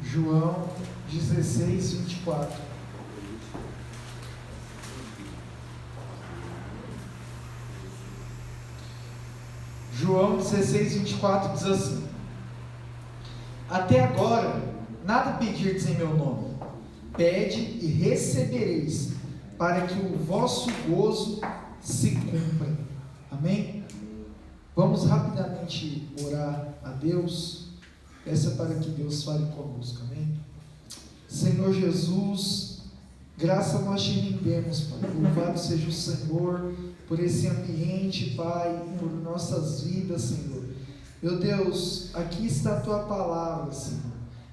João 16, 24. João 16, 24 diz assim: até agora nada pedirdes em meu nome, pede e recebereis, para que o vosso gozo se cumpra. Amém? Vamos rapidamente orar a Deus. Peça para que Deus fale conosco. Amém? Senhor Jesus, graça nós te rendemos, Pai. Louvado seja o Senhor por esse ambiente, Pai, por nossas vidas, Senhor. Meu Deus, aqui está a tua palavra, Senhor.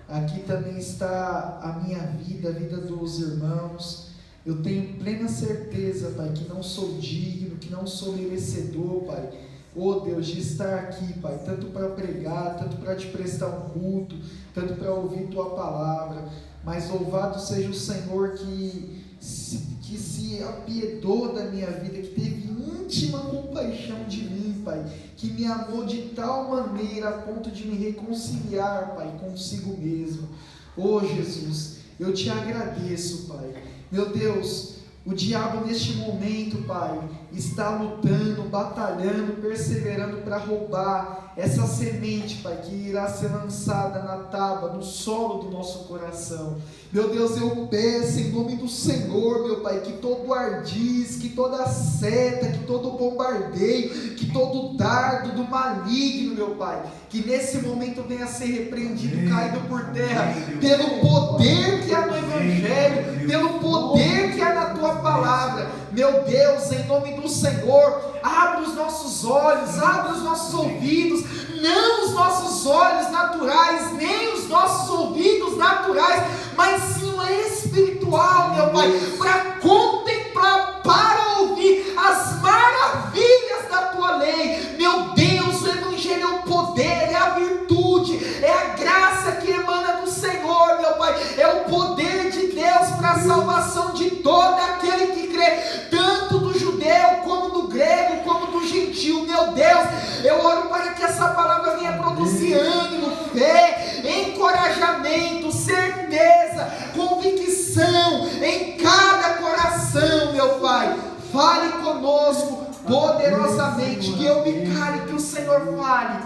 Aqui também está a minha vida, a vida dos irmãos. Eu tenho plena certeza, Pai, que não sou digno, que não sou merecedor, Pai. Oh Deus, de estar aqui, Pai, tanto para pregar, tanto para te prestar um culto, tanto para ouvir tua palavra. Mas louvado seja o Senhor que se apiedou da minha vida, que teve íntima compaixão de mim, Pai, que me amou de tal maneira a ponto de me reconciliar, Pai, consigo mesmo. Oh Jesus, eu te agradeço, Pai. Meu Deus, o diabo neste momento, Pai, está lutando, batalhando, perseverando para roubar essa semente, Pai, que irá ser lançada na tábua, no solo do nosso coração. Meu Deus, eu peço em nome do Senhor, meu Pai, que todo ardiz, que toda seta, que todo bombardeio, que todo dardo do maligno, meu Pai, que nesse momento venha a ser repreendido, caído por terra, pelo poder que há no Evangelho, pelo poder que há na Tua Palavra. Meu Deus, em nome do Senhor, abre os nossos olhos, abre os nossos ouvidos, não os nossos olhos naturais, nem os nossos ouvidos naturais, mas sim o espiritual, meu Pai, para contemplar, para ouvir as maravilhas da Tua lei. Meu Deus, o Evangelho é o poder, é a virtude, é a graça que emana do Senhor, meu Pai, é o poder de Deus para a salvação de todo aquele que crê, tanto do judeu, como do grego, como do gentil. Meu Deus, eu oro para que essa palavra venha produzir ânimo, fé, encorajamento, certeza, convicção em cada coração, meu Pai. Fale conosco poderosamente, que eu me cale, que o Senhor fale.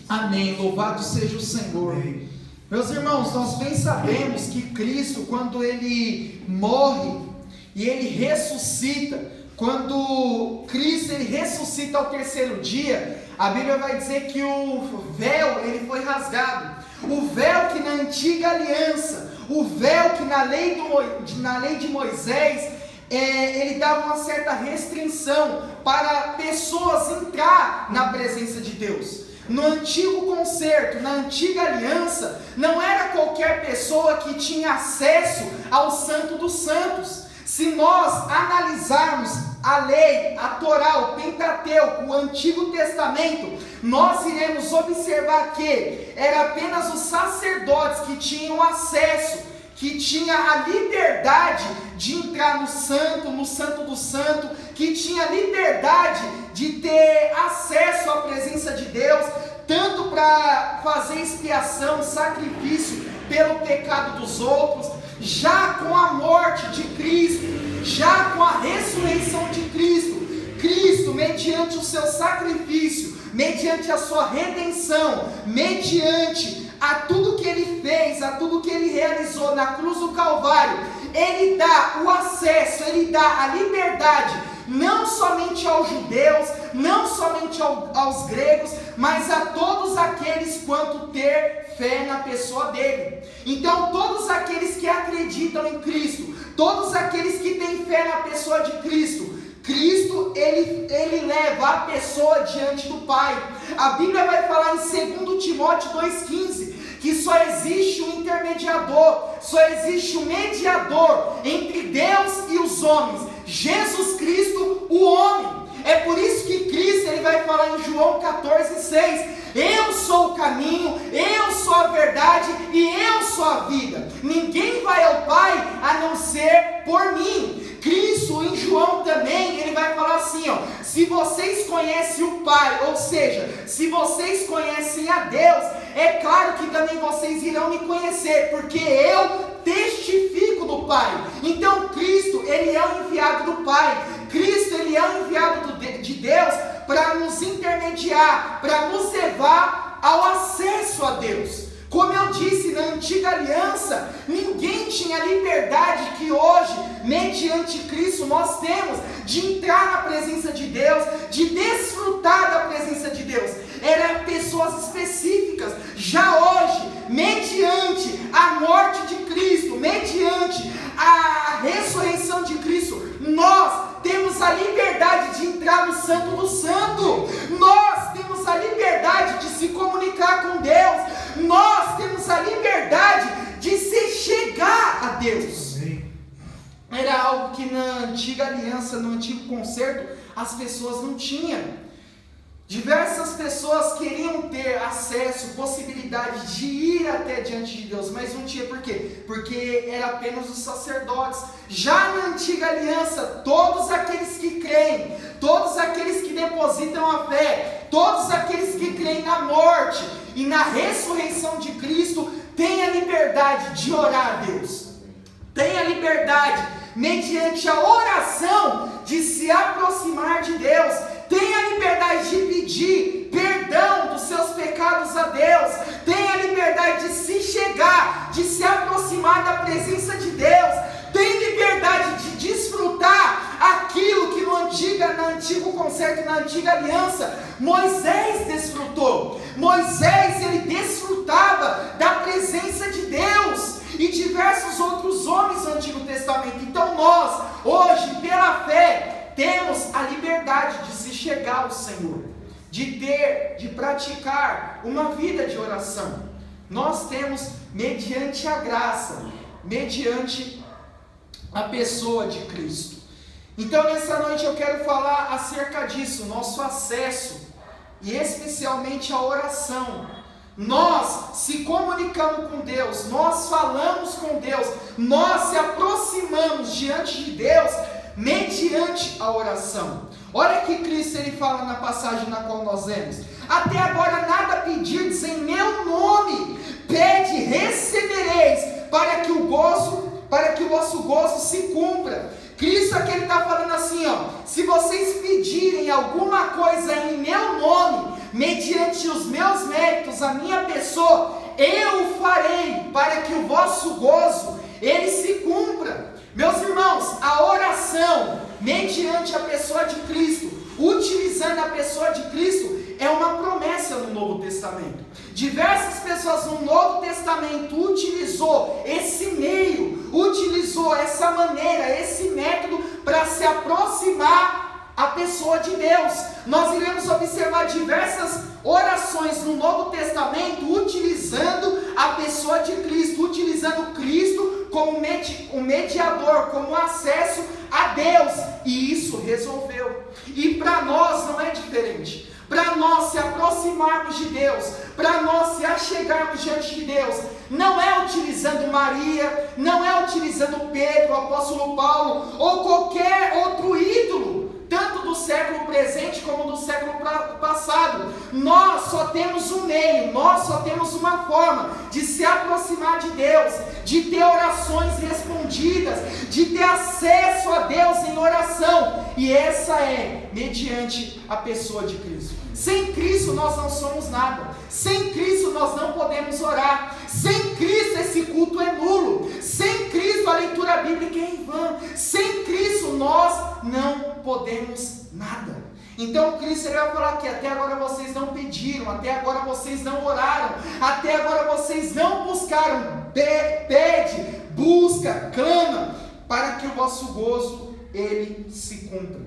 Amém. Louvado seja o Senhor. Meus irmãos, nós bem sabemos que Cristo, quando Ele morre e Ele ressuscita, quando Cristo Ele ressuscita ao terceiro dia, a Bíblia vai dizer que o véu ele foi rasgado. O véu que na antiga aliança, o véu que na lei de Moisés, ele dava uma certa restrição para pessoas entrar na presença de Deus. No antigo concerto, na antiga aliança, não era qualquer pessoa que tinha acesso ao Santo dos Santos. Se nós analisarmos a lei, a Torá, o Pentateuco, o Antigo Testamento, nós iremos observar que era apenas os sacerdotes que tinham acesso, que tinha a liberdade de entrar no Santo do Santo, que tinha liberdade de ter acesso à presença de Deus, tanto para fazer expiação, sacrifício pelo pecado dos outros. Já com a morte de Cristo, já com a ressurreição de Cristo, Cristo, mediante o seu sacrifício, mediante a sua redenção, mediante a tudo que Ele fez, a tudo que Ele realizou na cruz do Calvário, Ele dá o acesso, Ele dá a liberdade, não somente aos judeus, não somente aos gregos, mas a todos aqueles quanto ter fé na pessoa dele. Então todos aqueles que acreditam em Cristo, todos aqueles que têm fé na pessoa de Cristo, ele leva a pessoa diante do Pai. A Bíblia vai falar em 2 Timóteo 2,15, que só existe um intermediador, só existe um mediador entre Deus e os homens, Jesus Cristo, o homem. É por isso que Cristo ele vai falar em João 14,6: eu sou o caminho, eu sou a verdade e eu sou a vida. Ninguém vai ao Pai a não ser por mim. Cristo isso, em João também, ele vai falar assim, ó: se vocês conhecem o Pai, ou seja, se vocês conhecem a Deus, é claro que também vocês irão me conhecer, porque eu testifico do Pai. Então Cristo, ele é o enviado do Pai. Cristo, ele é o enviado de Deus para nos intermediar, para nos levar ao acesso a Deus. Como eu disse, na antiga aliança, ninguém tinha a liberdade que hoje, mediante Cristo, nós temos de entrar na presença de Deus, de desfrutar da presença de Deus. Eram pessoas específicas. Já hoje, mediante a morte de Cristo, mediante a ressurreição de Cristo, nós temos a liberdade de entrar no Santo do Santo. Nós temos a liberdade de se comunicar com Deus. Nós temos a liberdade de se chegar a Deus. Era algo que na antiga aliança, no antigo concerto, as pessoas não tinham. Diversas pessoas queriam ter acesso, possibilidade de ir até diante de Deus, mas não tinha. Por quê? Porque era apenas os sacerdotes. Já na antiga aliança, todos aqueles que creem, todos aqueles que depositam a fé, todos aqueles que creem na morte e na ressurreição de Cristo, têm a liberdade de orar a Deus. Tem a liberdade, mediante a oração, de se aproximar de Deus. Tem a liberdade de pedir perdão dos seus pecados a Deus. Tem a liberdade de se chegar, de se aproximar da presença de Deus. Tem liberdade de desfrutar aquilo que no antigo concerto, na antiga aliança, Moisés desfrutou. Moisés, ele desfrutava da presença de Deus, e diversos outros homens do Antigo Testamento. Então nós, hoje, pela fé, temos a liberdade de se chegar ao Senhor, de praticar uma vida de oração. Nós temos, mediante a graça, mediante a pessoa de Cristo. Então nessa noite eu quero falar acerca disso, nosso acesso, e especialmente a oração. Nós se comunicamos com Deus, nós falamos com Deus, nós se aproximamos diante de Deus mediante a oração. Olha que Cristo, ele fala na passagem na qual nós lemos: até agora nada pedirdes em meu nome, pede, recebereis, para que o vosso gozo se cumpra. Cristo aqui, ele está falando assim, ó: se vocês pedirem alguma coisa em meu nome, mediante os meus méritos, a minha pessoa, eu farei, para que o vosso gozo, ele se cumpra. Meus irmãos, a oração, mediante a pessoa de Cristo, utilizando a pessoa de Cristo, é uma promessa no Novo Testamento. Diversas pessoas no Novo Testamento utilizou esse meio, utilizou essa maneira, esse método para se aproximar à pessoa de Deus. Nós iremos observar diversas orações no Novo Testamento utilizando a pessoa de Cristo, utilizando Cristo como um mediador, como acesso a Deus, e isso resolveu. E para nós não é diferente. Para nós se aproximarmos de Deus, para nós se achegarmos diante de Deus, não é utilizando Maria, não é utilizando Pedro, o apóstolo Paulo, ou qualquer outro ídolo, tanto do século presente como do século passado. Nós só temos um meio, nós só temos uma forma de se aproximar de Deus, de ter orações respondidas, de ter acesso a Deus em oração, e essa é mediante a pessoa de Cristo. Sem Cristo nós não somos nada. Sem Cristo nós não podemos orar. Sem Cristo esse culto é nulo. Sem Cristo a leitura bíblica é em vão. Sem Cristo nós não podemos nada. Então Cristo, ele vai falar que até agora vocês não pediram, até agora vocês não oraram, até agora vocês não buscaram. Pede, busca, clama, para que o vosso gozo ele se cumpra.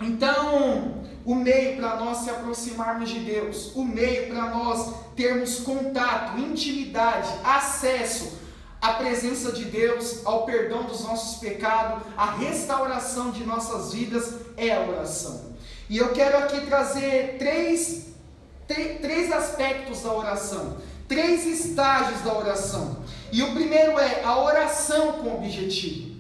Então, o meio para nós se aproximarmos de Deus, o meio para nós termos contato, intimidade, acesso à presença de Deus, ao perdão dos nossos pecados, à restauração de nossas vidas, é a oração. E eu quero aqui trazer três aspectos da oração, 3 estágios da oração. E o primeiro é a oração com objetivo.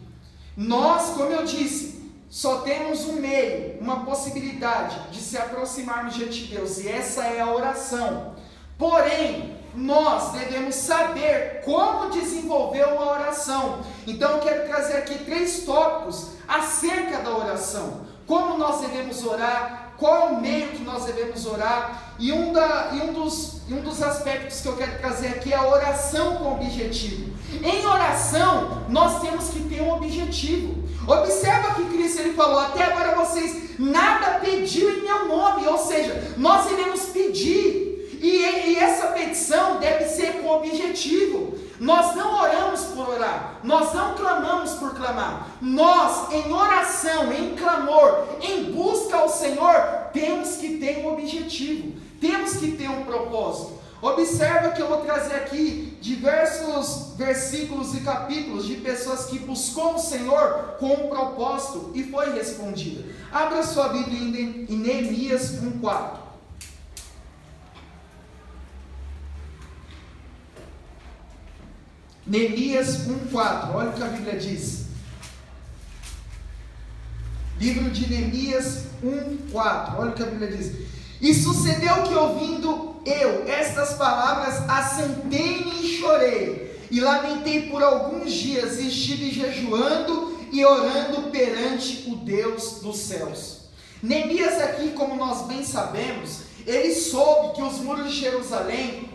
Nós, como eu disse, só temos um meio, uma possibilidade de se aproximarmos diante de Deus, e essa é a oração. Porém, nós devemos saber como desenvolver uma oração. Então eu quero trazer aqui 3 tópicos acerca da oração. Como nós devemos orar, qual é o meio que nós devemos orar, e um dos aspectos que eu quero trazer aqui é a oração com objetivo. Em oração, nós temos que ter um objetivo. Observa que Cristo ele falou: até agora vocês nada pediu em meu nome, ou seja, nós iremos pedir. E essa petição deve ser com objetivo. Nós não oramos por orar, nós não clamamos por clamar. Nós, em oração, em clamor, em busca ao Senhor, temos que ter um objetivo, temos que ter um propósito. Observa que eu vou trazer aqui diversos versículos e capítulos de pessoas que buscou o Senhor com um propósito e foi respondida. Abra sua Bíblia em Neemias 1:4. Neemias 1:4, olha o que a Bíblia diz. Livro de Neemias 1:4, olha o que a Bíblia diz. E sucedeu que, ouvindo eu estas palavras, assentei-me e chorei, e lamentei por alguns dias, e estive jejuando e orando perante o Deus dos céus. Neemias aqui, como nós bem sabemos, ele soube que os muros de Jerusalém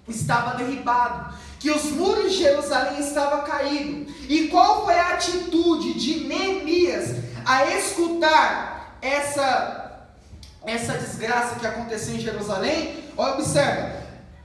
estavam derribados, que os muros de Jerusalém estavam caídos. E qual foi a atitude de Neemias a escutar essa desgraça que aconteceu em Jerusalém? Observa: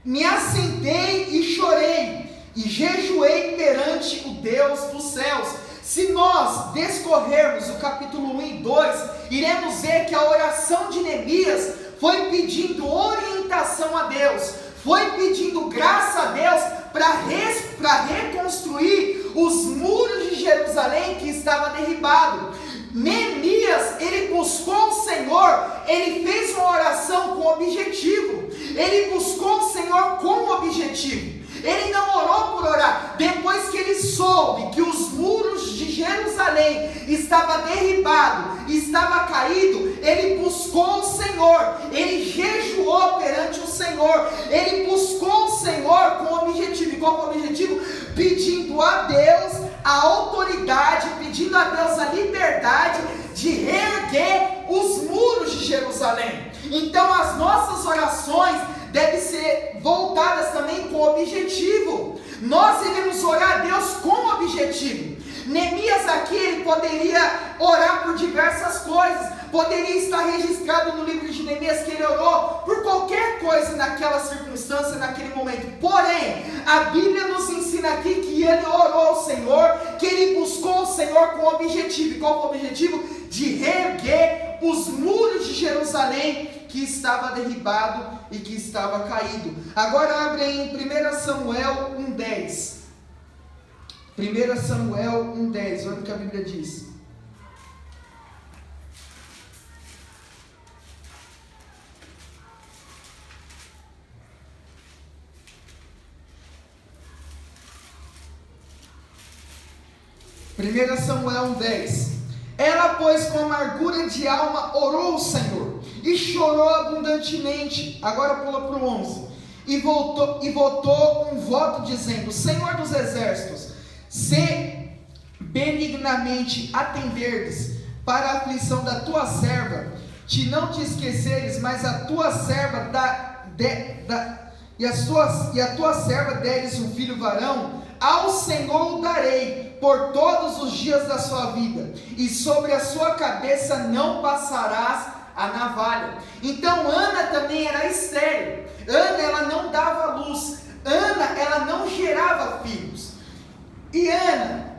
me assentei e chorei, e jejuei perante o Deus dos céus. Se nós descorrermos o capítulo 1 e 2, iremos ver que a oração de Neemias foi pedindo orientação a Deus, foi pedindo graça a Deus para reconstruir os muros de Jerusalém que estavam derribados. Neemias, ele buscou o Senhor, ele fez uma oração com objetivo, ele buscou o Senhor com objetivo, ele não orou por orar. Depois que ele soube que os muros de Jerusalém estavam derribados, estava caído, ele buscou o Senhor, ele jejuou perante o Senhor, ele buscou o Senhor com objetivo. E qual foi o objetivo? Pedindo a Deus a autoridade, pedindo a Deus a liberdade de reerguer os muros de Jerusalém. Então as nossas orações devem ser voltadas também com objetivo. Nós devemos orar a Deus com objetivo. Neemias aqui, ele poderia orar por diversas coisas, poderia estar registrado no livro de Neemias que ele orou por qualquer coisa naquela circunstância, naquele momento. Porém, a Bíblia nos ensina aqui que ele orou ao Senhor, que ele buscou o Senhor com objetivo. E qual foi o objetivo? De reerguer os muros de Jerusalém que estava derribado e que estava caído. Agora abre em 1 Samuel 1:10. 1 Samuel 1:10, olha o que a Bíblia diz. Samuel 1:10. Ela, pois, com amargura de alma, orou ao Senhor, e chorou abundantemente. Agora pula para o 11. E votou um voto dizendo: Senhor dos exércitos, se benignamente atenderdes para a aflição da tua serva, não te esqueceres, mas a tua serva e a tua serva deres um filho varão, ao Senhor o darei por todos os dias da sua vida, e sobre a sua cabeça não passarás a navalha. Então Ana também era estéril. Ana, ela não dava luz. Ana, ela não gerava filhos. E Ana,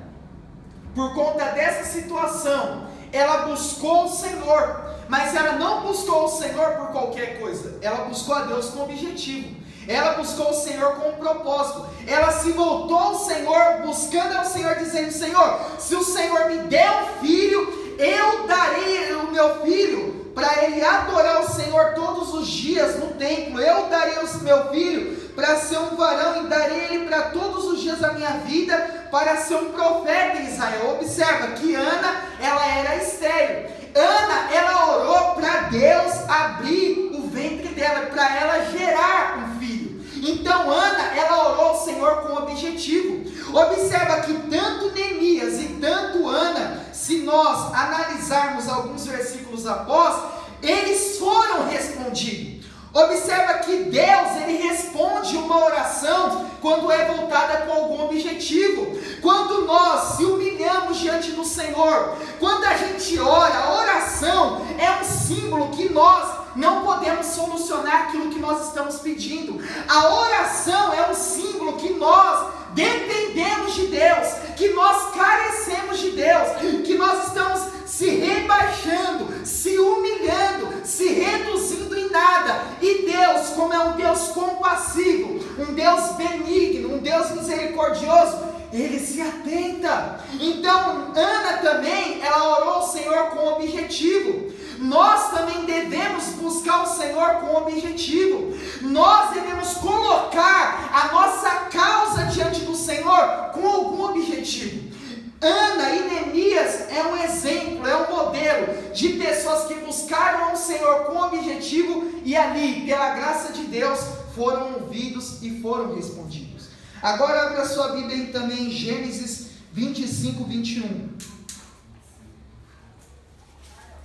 por conta dessa situação, ela buscou o Senhor, mas ela não buscou o Senhor por qualquer coisa, ela buscou a Deus com objetivo, ela buscou o Senhor com um propósito, ela se voltou ao Senhor, buscando ao Senhor, dizendo: Senhor, se o Senhor me der um filho, eu darei o meu filho para ele adorar o Senhor todos os dias no templo. Eu darei o meu filho para ser um varão, e darei ele para todos os dias da minha vida, para ser um profeta em Israel. Observa que Ana, ela era estéril. Ana, ela orou para Deus abrir o ventre dela, para ela gerar um filho. Então Ana, ela orou ao Senhor com objetivo. Observa que tanto Neemias e tanto Ana, se nós analisarmos alguns versículos após, eles foram respondidos. Observa que Deus, ele responde uma oração quando é voltada com algum objetivo. Quando nós se humilhamos diante do Senhor, quando a gente ora, a oração é um símbolo que nós não podemos solucionar aquilo que nós estamos pedindo. A oração é um símbolo que nós dependemos de Deus, que nós carecemos de Deus, que nós estamos se rebaixando, se humilhando, se reduzindo em nada. E Deus, como é um Deus compassivo, um Deus benigno, um Deus misericordioso, Ele se atenta. Então Ana também, ela orou ao Senhor com objetivo. Nós também devemos buscar o Senhor com objetivo. Nós devemos colocar a nossa causa diante do Senhor com algum objetivo. Ana e Neemias é um exemplo, é um modelo de pessoas que buscaram ao Senhor com objetivo e ali, pela graça de Deus, foram ouvidos e foram respondidos. Agora abra sua Bíblia aí também em Gênesis 25, 21.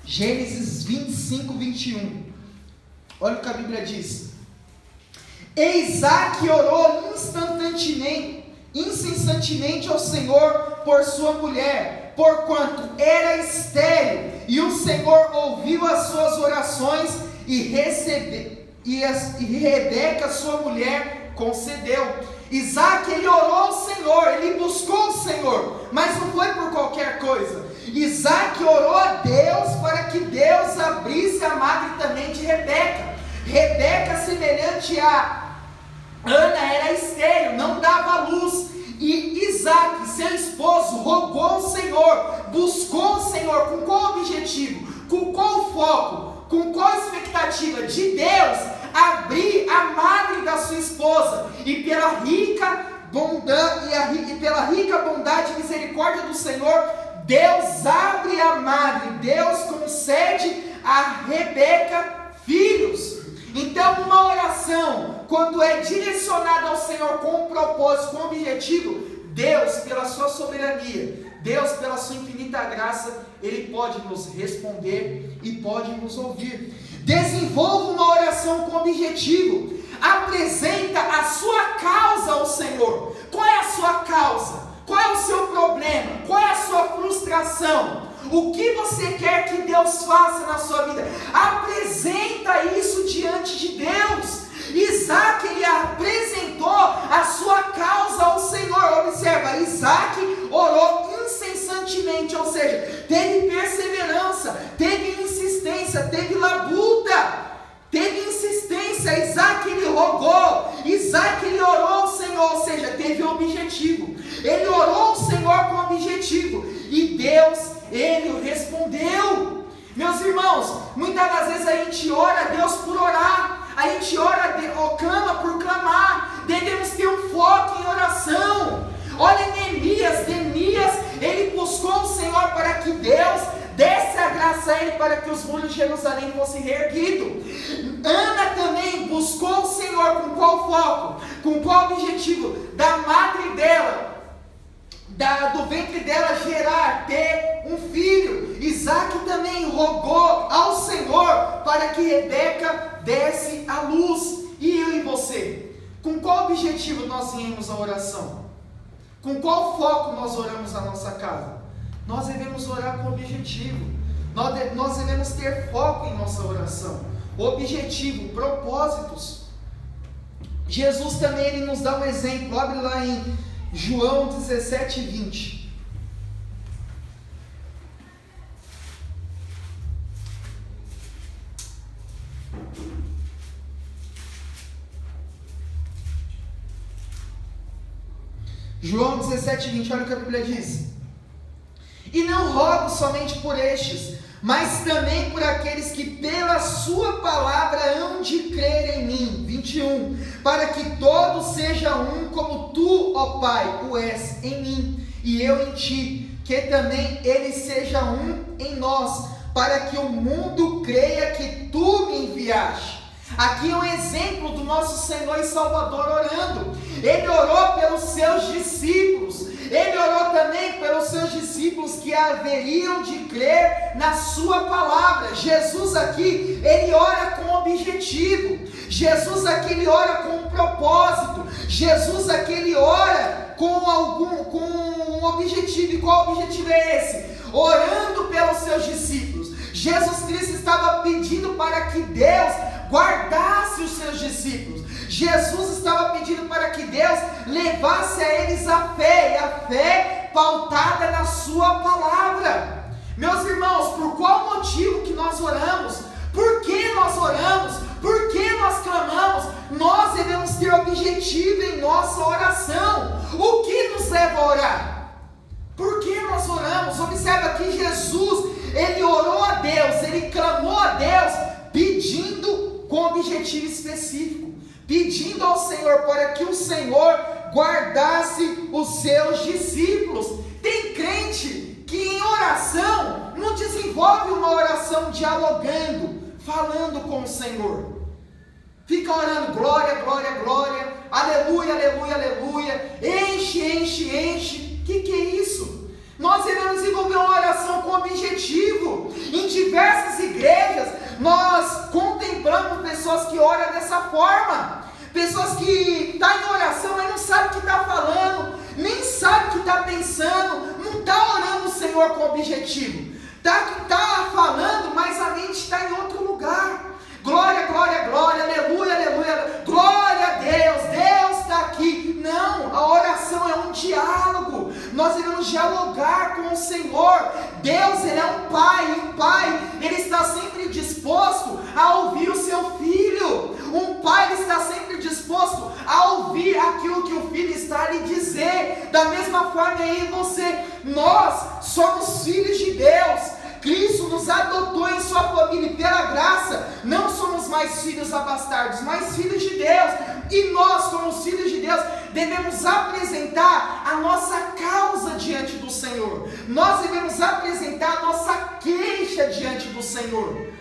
Gênesis 25, 21. Olha o que a Bíblia diz. E Isaac orou incessantemente ao Senhor por sua mulher, porquanto era estéril, e o Senhor ouviu as suas orações e Rebeca, sua mulher, concedeu. Isaac, ele orou ao Senhor, ele buscou o Senhor, mas não foi por qualquer coisa. Isaac orou a Deus para que Deus abrisse a madre também de Rebeca. Rebeca, semelhante a Ana, era estéril, não dava luz. E Isaac, seu esposo, rogou ao Senhor, buscou o Senhor. Com qual objetivo? Com qual foco? Com qual expectativa? De Deus abrir a madre da sua esposa. E pela rica bondade e misericórdia do Senhor, Deus abre a madre, Deus concede a Rebeca filhos. Então uma oração, quando é direcionada ao Senhor com um propósito, com um objetivo, Deus, pela sua soberania, Deus, pela sua infinita graça, Ele pode nos responder e pode nos ouvir. Desenvolva uma oração com objetivo, apresenta a sua causa ao Senhor. Qual é a sua causa? Qual é o seu problema? Qual é a sua frustração? O que você quer que Deus faça na sua vida? Apresenta isso diante de Deus. Isaac, ele apresentou a sua causa ao Senhor. Observa, Isaac orou incessantemente, ou seja, teve perseverança, teve insistência, teve labuta, teve insistência. Isaac, ele rogou, Isaac, ele orou ao Senhor, ou seja, teve um objetivo. Ele orou ao Senhor com objetivo, e Deus, Ele o respondeu. Meus irmãos, muitas das vezes a gente ora a Deus por orar, a gente ora ou clama por clamar. Devemos ter um foco em oração. Olha Neemias, ele buscou o Senhor para que Deus desse a graça a ele para que os muros de Jerusalém fossem reerguidos. Ana também buscou o Senhor com qual foco? Com qual objetivo? Da madre dela, do ventre dela gerar, ter um filho. Isaac também rogou ao Senhor para que Rebeca desse a luz. E eu e você? Com qual objetivo nós viemos à oração? Com qual foco nós oramos a nossa casa? Nós devemos orar com objetivo. Nós devemos ter foco em nossa oração. Objetivo, propósitos. Jesus também, ele nos dá um exemplo. Abre lá em João 17, 20. João 17, 20, olha o que a Bíblia diz. E não rogo somente por estes, mas também por aqueles que pela sua palavra hão de de crer em mim. 21. Para que todos sejam um, como tu, ó Pai, o és em mim, e eu em ti, que também eles sejam um em nós, para que o mundo creia que tu me enviaste. Aqui é um exemplo do nosso Senhor e Salvador orando. Ele orou pelos seus discípulos. Ele orou também pelos seus discípulos que haveriam de crer na sua palavra. Jesus aqui, ele ora com objetivo. Jesus aqui, ele ora com um propósito. Jesus aqui, ele ora com um objetivo. E qual objetivo é esse? Orando pelos seus discípulos. Jesus Cristo estava pedindo para que Deus guardasse os seus discípulos. Jesus estava pedindo para que Deus levasse a eles a fé, e a fé pautada na sua palavra. Meus irmãos, por qual motivo que nós oramos? Por que nós oramos? Por que nós clamamos? Nós devemos ter objetivo em nossa oração. O que nos leva a orar? Por que nós oramos? Observa aqui, Jesus, ele orou a Deus, ele clamou a Deus, pedindo com objetivo específico, pedindo ao Senhor para que o Senhor guardasse os seus discípulos. Tem crente que em oração não desenvolve uma oração dialogando, falando com o Senhor. Fica orando, glória, glória, glória, aleluia, aleluia, aleluia, enche, enche, enche. Que é isso? Nós devemos desenvolver uma oração com objetivo. Em diversas igrejas, nós contemplamos pessoas que oram dessa forma. Pessoas que estão em oração, mas não sabem o que está falando, nem sabem o que está pensando, não está orando o Senhor com objetivo. Está falando, mas a mente está em outro lugar. Glória, glória, glória, aleluia, aleluia, glória a Deus, Deus está aqui. Não, a oração é um diálogo. Nós devemos dialogar com o Senhor. Deus, ele é um pai, e um pai, ele está sempre disposto a ouvir o seu filho. Um pai, ele está sempre disposto a ouvir aquilo que o filho está a lhe dizer. Da mesma forma aí você, nós somos filhos de Deus. Cristo nos adotou em sua família, e pela graça não somos mais filhos abastardos, mas filhos de Deus. E nós, como filhos de Deus, devemos apresentar a nossa causa diante do Senhor. Nós devemos apresentar a nossa queixa diante do Senhor.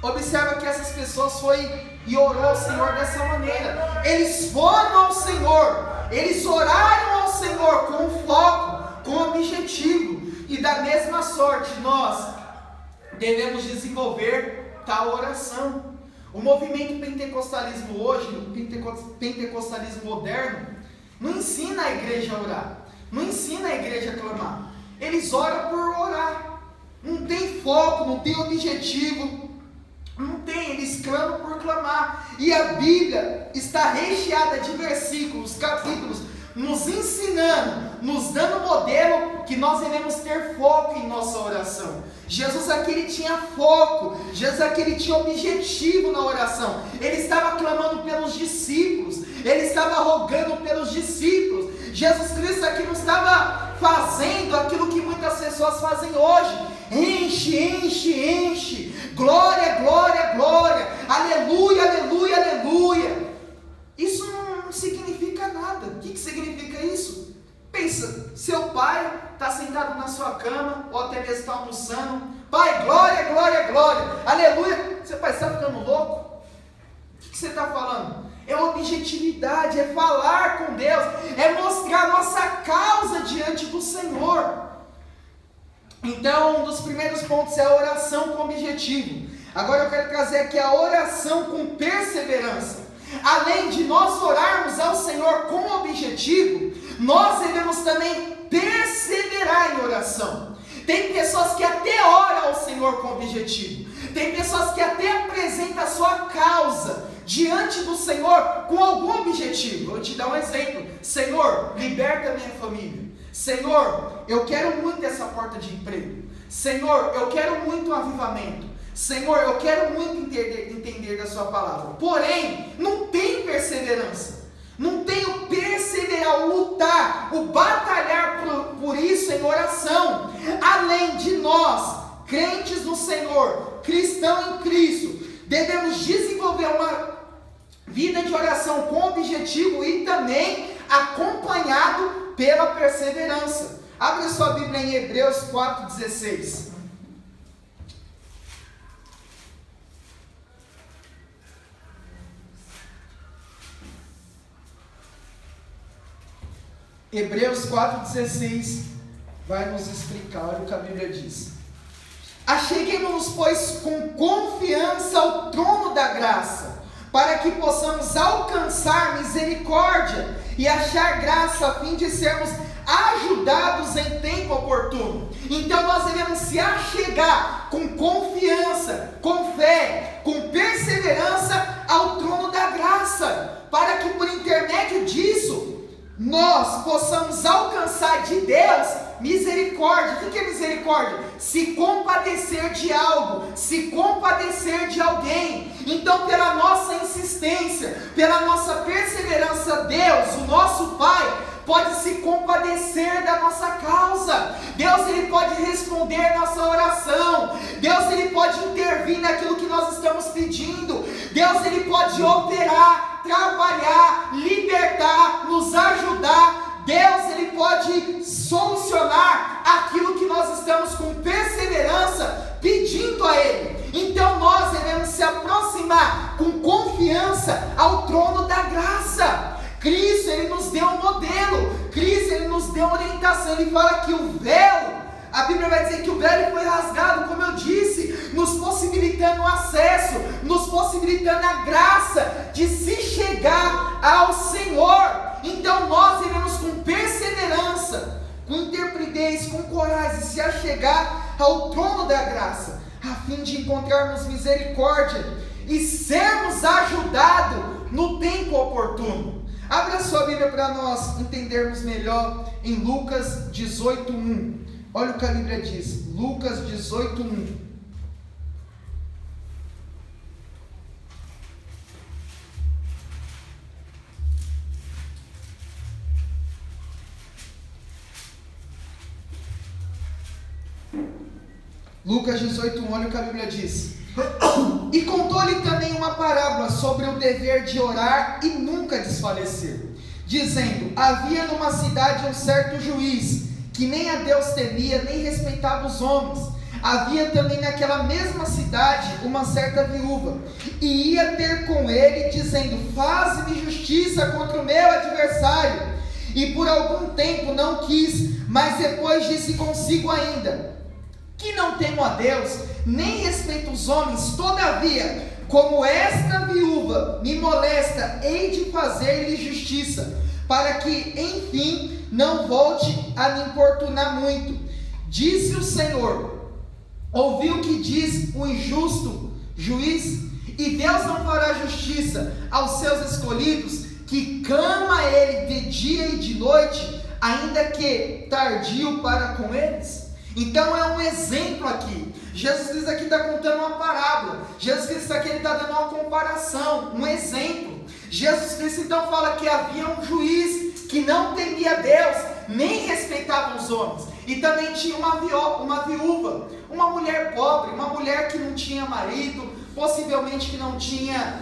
Observa que essas pessoas foi e orou ao Senhor dessa maneira. Eles foram ao Senhor, eles oraram ao Senhor com foco, com objetivo. E da mesma sorte, nós devemos desenvolver tal oração. O movimento pentecostalismo hoje, o pentecostalismo moderno, não ensina a igreja a orar, não ensina a igreja a clamar. Eles oram por orar, não tem foco, não tem objetivo, não tem, eles clamam por clamar. E a Bíblia está recheada de versículos, capítulos, nos ensinando, nos dando modelo que nós devemos ter foco em nossa oração. Jesus aqui, ele tinha foco, Jesus aqui, ele tinha objetivo na oração. Ele estava clamando pelos discípulos, ele estava rogando pelos discípulos. Jesus Cristo aqui não estava fazendo aquilo que muitas pessoas fazem hoje: enche, enche, enche, glória, glória, glória, aleluia, aleluia, aleluia. Isso não significa nada. O que significa isso? Pensa, seu pai está sentado na sua cama, ou até mesmo está almoçando. Pai, glória, glória, glória, aleluia. Seu pai está ficando louco? O que você está falando? É objetividade, é falar com Deus, é mostrar a nossa causa diante do Senhor. Então, um dos primeiros pontos é a oração com objetivo. Agora eu quero trazer aqui a oração com perseverança. Além de nós orarmos ao Senhor com objetivo, nós devemos também perseverar em oração. Tem pessoas que até oram ao Senhor com objetivo, tem pessoas que até apresentam a sua causa diante do Senhor com algum objetivo. Eu vou te dar um exemplo: Senhor, liberta minha família. Senhor, eu quero muito essa porta de emprego. Senhor, eu quero muito um avivamento. Senhor, eu quero muito entender da sua palavra. Porém, não tem perseverança. Não tem o perseverar, o lutar, o batalhar por isso em oração. Além de nós, crentes no Senhor, cristão em Cristo, devemos desenvolver uma vida de oração com objetivo e também acompanhado pela perseverança. Abre sua Bíblia em Hebreus 4,16. Hebreus 4,16 vai nos explicar o que a Bíblia diz. Acheguemos-nos, pois, com confiança ao trono da graça, para que possamos alcançar misericórdia e achar graça, a fim de sermos ajudados em tempo oportuno. Então nós devemos se achegar com confiança, com fé, com perseverança ao trono da graça, para que por intermédio disso nós possamos alcançar de Deus misericórdia. O que é misericórdia? Se compadecer de algo, se compadecer de alguém. Então, pela nossa insistência, pela nossa perseverança, Deus, o nosso Pai, pode se compadecer da nossa causa. Deus, Ele pode responder nossa oração. Deus, Ele pode intervir naquilo que nós estamos pedindo. Deus, Ele pode operar, trabalhar, libertar, nos ajudar. Deus, Ele pode solucionar aquilo que nós estamos com perseverança pedindo a Ele. Então nós devemos se aproximar com confiança ao trono da graça. Cristo, Ele nos deu um modelo. Cristo, Ele nos deu orientação. Ele fala que o véu, a Bíblia vai dizer que o véu foi rasgado, como eu disse, nos possibilitando o acesso, nos possibilitando a graça de se chegar ao Senhor. Então nós devemos com perseverança, com intrepidez, com coragem, se achegar ao trono da graça, a fim de encontrarmos misericórdia e sermos ajudados no tempo oportuno. Abra sua Bíblia para nós entendermos melhor em Lucas 18:1. Olha o que a Bíblia diz, Lucas 18:1. Lucas 18:1, olha o que a Bíblia diz. E contou-lhe também uma parábola sobre o dever de orar e nunca desfalecer, dizendo: havia numa cidade um certo juiz, que nem a Deus temia, nem respeitava os homens. Havia também naquela mesma cidade uma certa viúva, e ia ter com ele, dizendo: faze-me justiça contra o meu adversário. E por algum tempo não quis, mas depois disse consigo ainda: que não temo a Deus, nem respeito os homens, todavia, como esta viúva me molesta, hei de fazer-lhe justiça, para que, enfim, não volte a me importunar muito. Disse o Senhor: ouviu o que diz o injusto juiz? E Deus não fará justiça aos seus escolhidos, que clama a Ele de dia e de noite, ainda que tardio para com eles? Então é um exemplo aqui. Jesus Cristo aqui está contando uma parábola. Jesus Cristo aqui está dando uma comparação, um exemplo. Jesus Cristo então fala que havia um juiz que não temia Deus, nem respeitava os homens. E também tinha uma viúva, uma mulher pobre, uma mulher que não tinha marido, possivelmente que não tinha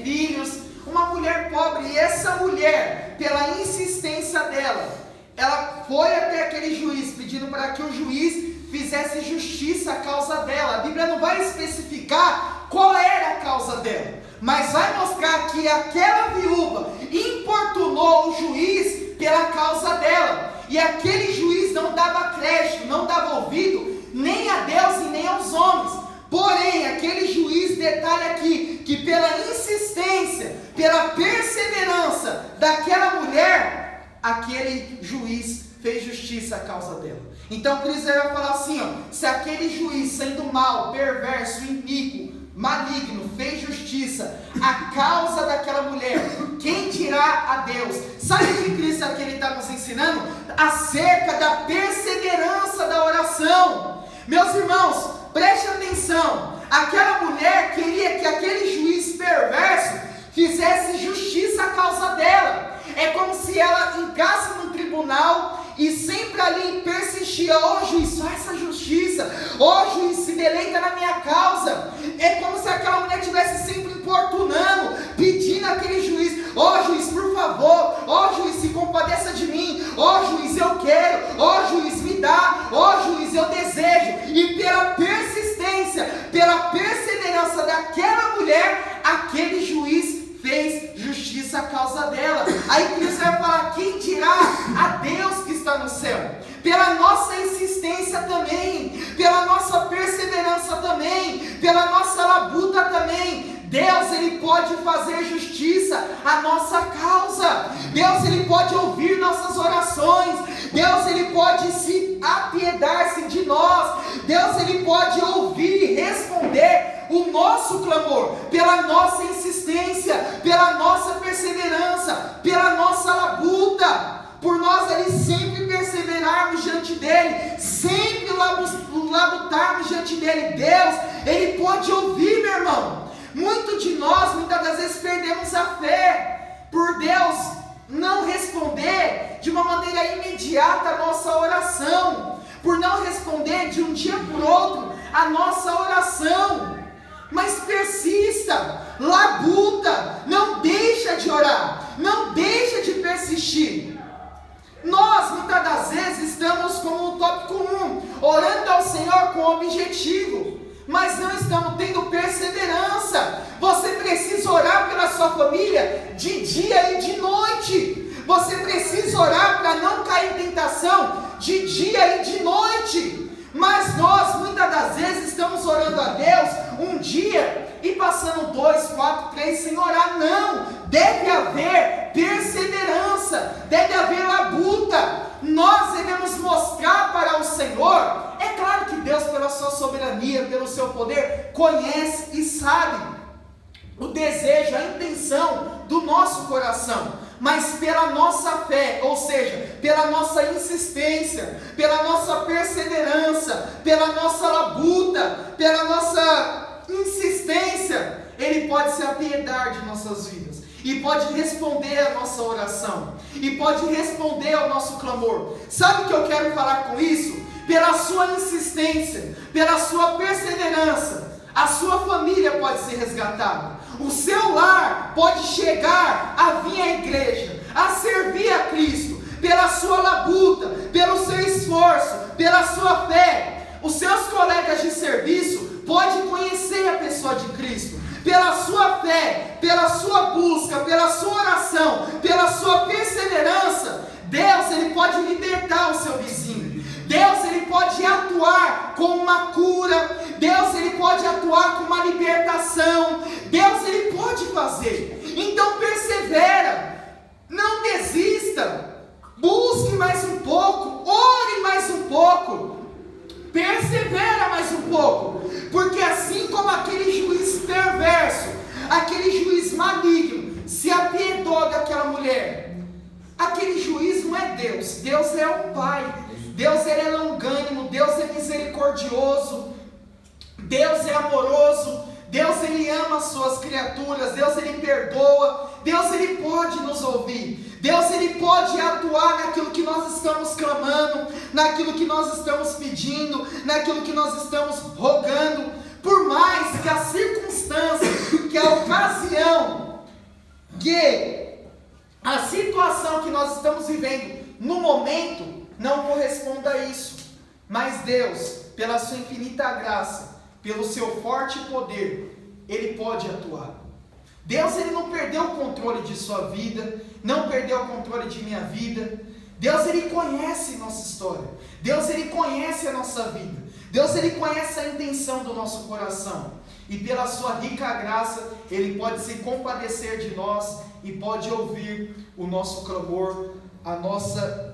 filhos, uma mulher pobre. E essa mulher, pela insistência dela, ela foi até aquele juiz, pedindo para que o juiz fizesse justiça à causa dela. A Bíblia não vai especificar qual era a causa dela, mas vai mostrar que aquela viúva importunou o juiz pela causa dela, e aquele juiz não dava crédito, não dava ouvido nem a Deus e nem aos homens. Porém, aquele juiz, detalhe aqui, que pela insistência, pela perseverança daquela mulher, aquele juiz fez justiça à causa dela. Então Cristo vai falar assim, se aquele juiz, sendo mau, perverso, iníquo, maligno, fez justiça à causa daquela mulher, quem dirá a Deus? Sabe o que Cristo aqui está nos ensinando? Acerca da perseverança da oração. Meus irmãos, preste atenção. Aquela mulher queria que aquele juiz perverso fizesse justiça à causa dela. É como se ela entrasse no tribunal e sempre ali persistia: ó juiz, faça justiça, ó juiz, se deleita na minha causa. É como se aquela aquela mulher, aquele juiz fez justiça à causa dela. Aí Cristo vai falar: quem dirá a Deus que está no céu? Pela nossa insistência também, pela nossa perseverança também, pela nossa labuta também, Deus, Ele pode fazer justiça à nossa causa. Deus, Ele pode ouvir nossas orações. Deus, Ele pode se apiedar-se de nós. Deus, Ele pode ouvir e responder o nosso clamor, pela nossa insistência, pela nossa perseverança, pela nossa labuta. Por nós ali sempre perseverarmos diante dEle, sempre labutarmos diante dEle, Deus, Ele pode ouvir, meu irmão. Muito de nós, muitas das vezes, perdemos a fé, por Deus não responder de uma maneira imediata a nossa oração, por não responder de um dia por outro a nossa oração. Mas persista, labuta, não deixa de orar, não deixa de persistir. Nós, muitas das vezes, estamos como o tópico 1, orando ao Senhor com objetivo, mas não estamos tendo perseverança. Você precisa orar pela sua família de dia e de noite. Você precisa orar para não cair em tentação de dia e de noite. Mas nós, muitas das vezes, estamos orando a Deus um dia e passando 2, 4, 3 sem orar. Não, deve haver perseverança, deve haver labuta. Nós devemos mostrar para o Senhor. É claro que Deus, pela sua soberania, pelo seu poder, conhece e sabe o desejo, a intenção do nosso coração. Mas pela nossa fé, ou seja, pela nossa insistência, pela nossa perseverança, pela nossa labuta, pela nossa insistência, Ele pode se apiedar de nossas vidas, e pode responder a nossa oração, e pode responder ao nosso clamor. Sabe o que eu quero falar com isso? Pela sua insistência, pela sua perseverança, a sua família pode ser resgatada. O seu lar pode chegar a vir à igreja, a servir a Cristo, pela sua labuta, pelo seu esforço, pela sua fé. Os seus colegas de serviço podem conhecer a pessoa de Cristo, pela sua fé, pela sua busca, pela sua oração, pela sua perseverança. Deus, Ele pode libertar o seu vizinho. Deus, Ele pode atuar com uma cura. Deus, Ele pode atuar com uma libertação. Deus, Ele pode fazer. Então persevera, não desista, busque mais um pouco, ore mais um pouco, persevera mais um pouco, porque assim como aquele juiz perverso, aquele juiz maligno se apiedou daquela mulher, aquele juiz não é Deus. Deus é o Pai. Deus, Ele é longânimo, Deus é misericordioso, Deus é amoroso, Deus, Ele ama as suas criaturas, Deus, Ele perdoa, Deus, Ele pode nos ouvir, Deus, Ele pode atuar naquilo que nós estamos clamando, naquilo que nós estamos pedindo, naquilo que nós estamos rogando, por mais que a circunstância, que a ocasião, que a situação que nós estamos vivendo no momento, não corresponda a isso, mas Deus, pela sua infinita graça, pelo seu forte poder, Ele pode atuar. Deus, Ele não perdeu o controle de sua vida, não perdeu o controle de minha vida. Deus, Ele conhece nossa história, Deus, Ele conhece a nossa vida, Deus, Ele conhece a intenção do nosso coração, e pela sua rica graça, Ele pode se compadecer de nós, e pode ouvir o nosso clamor, a nossa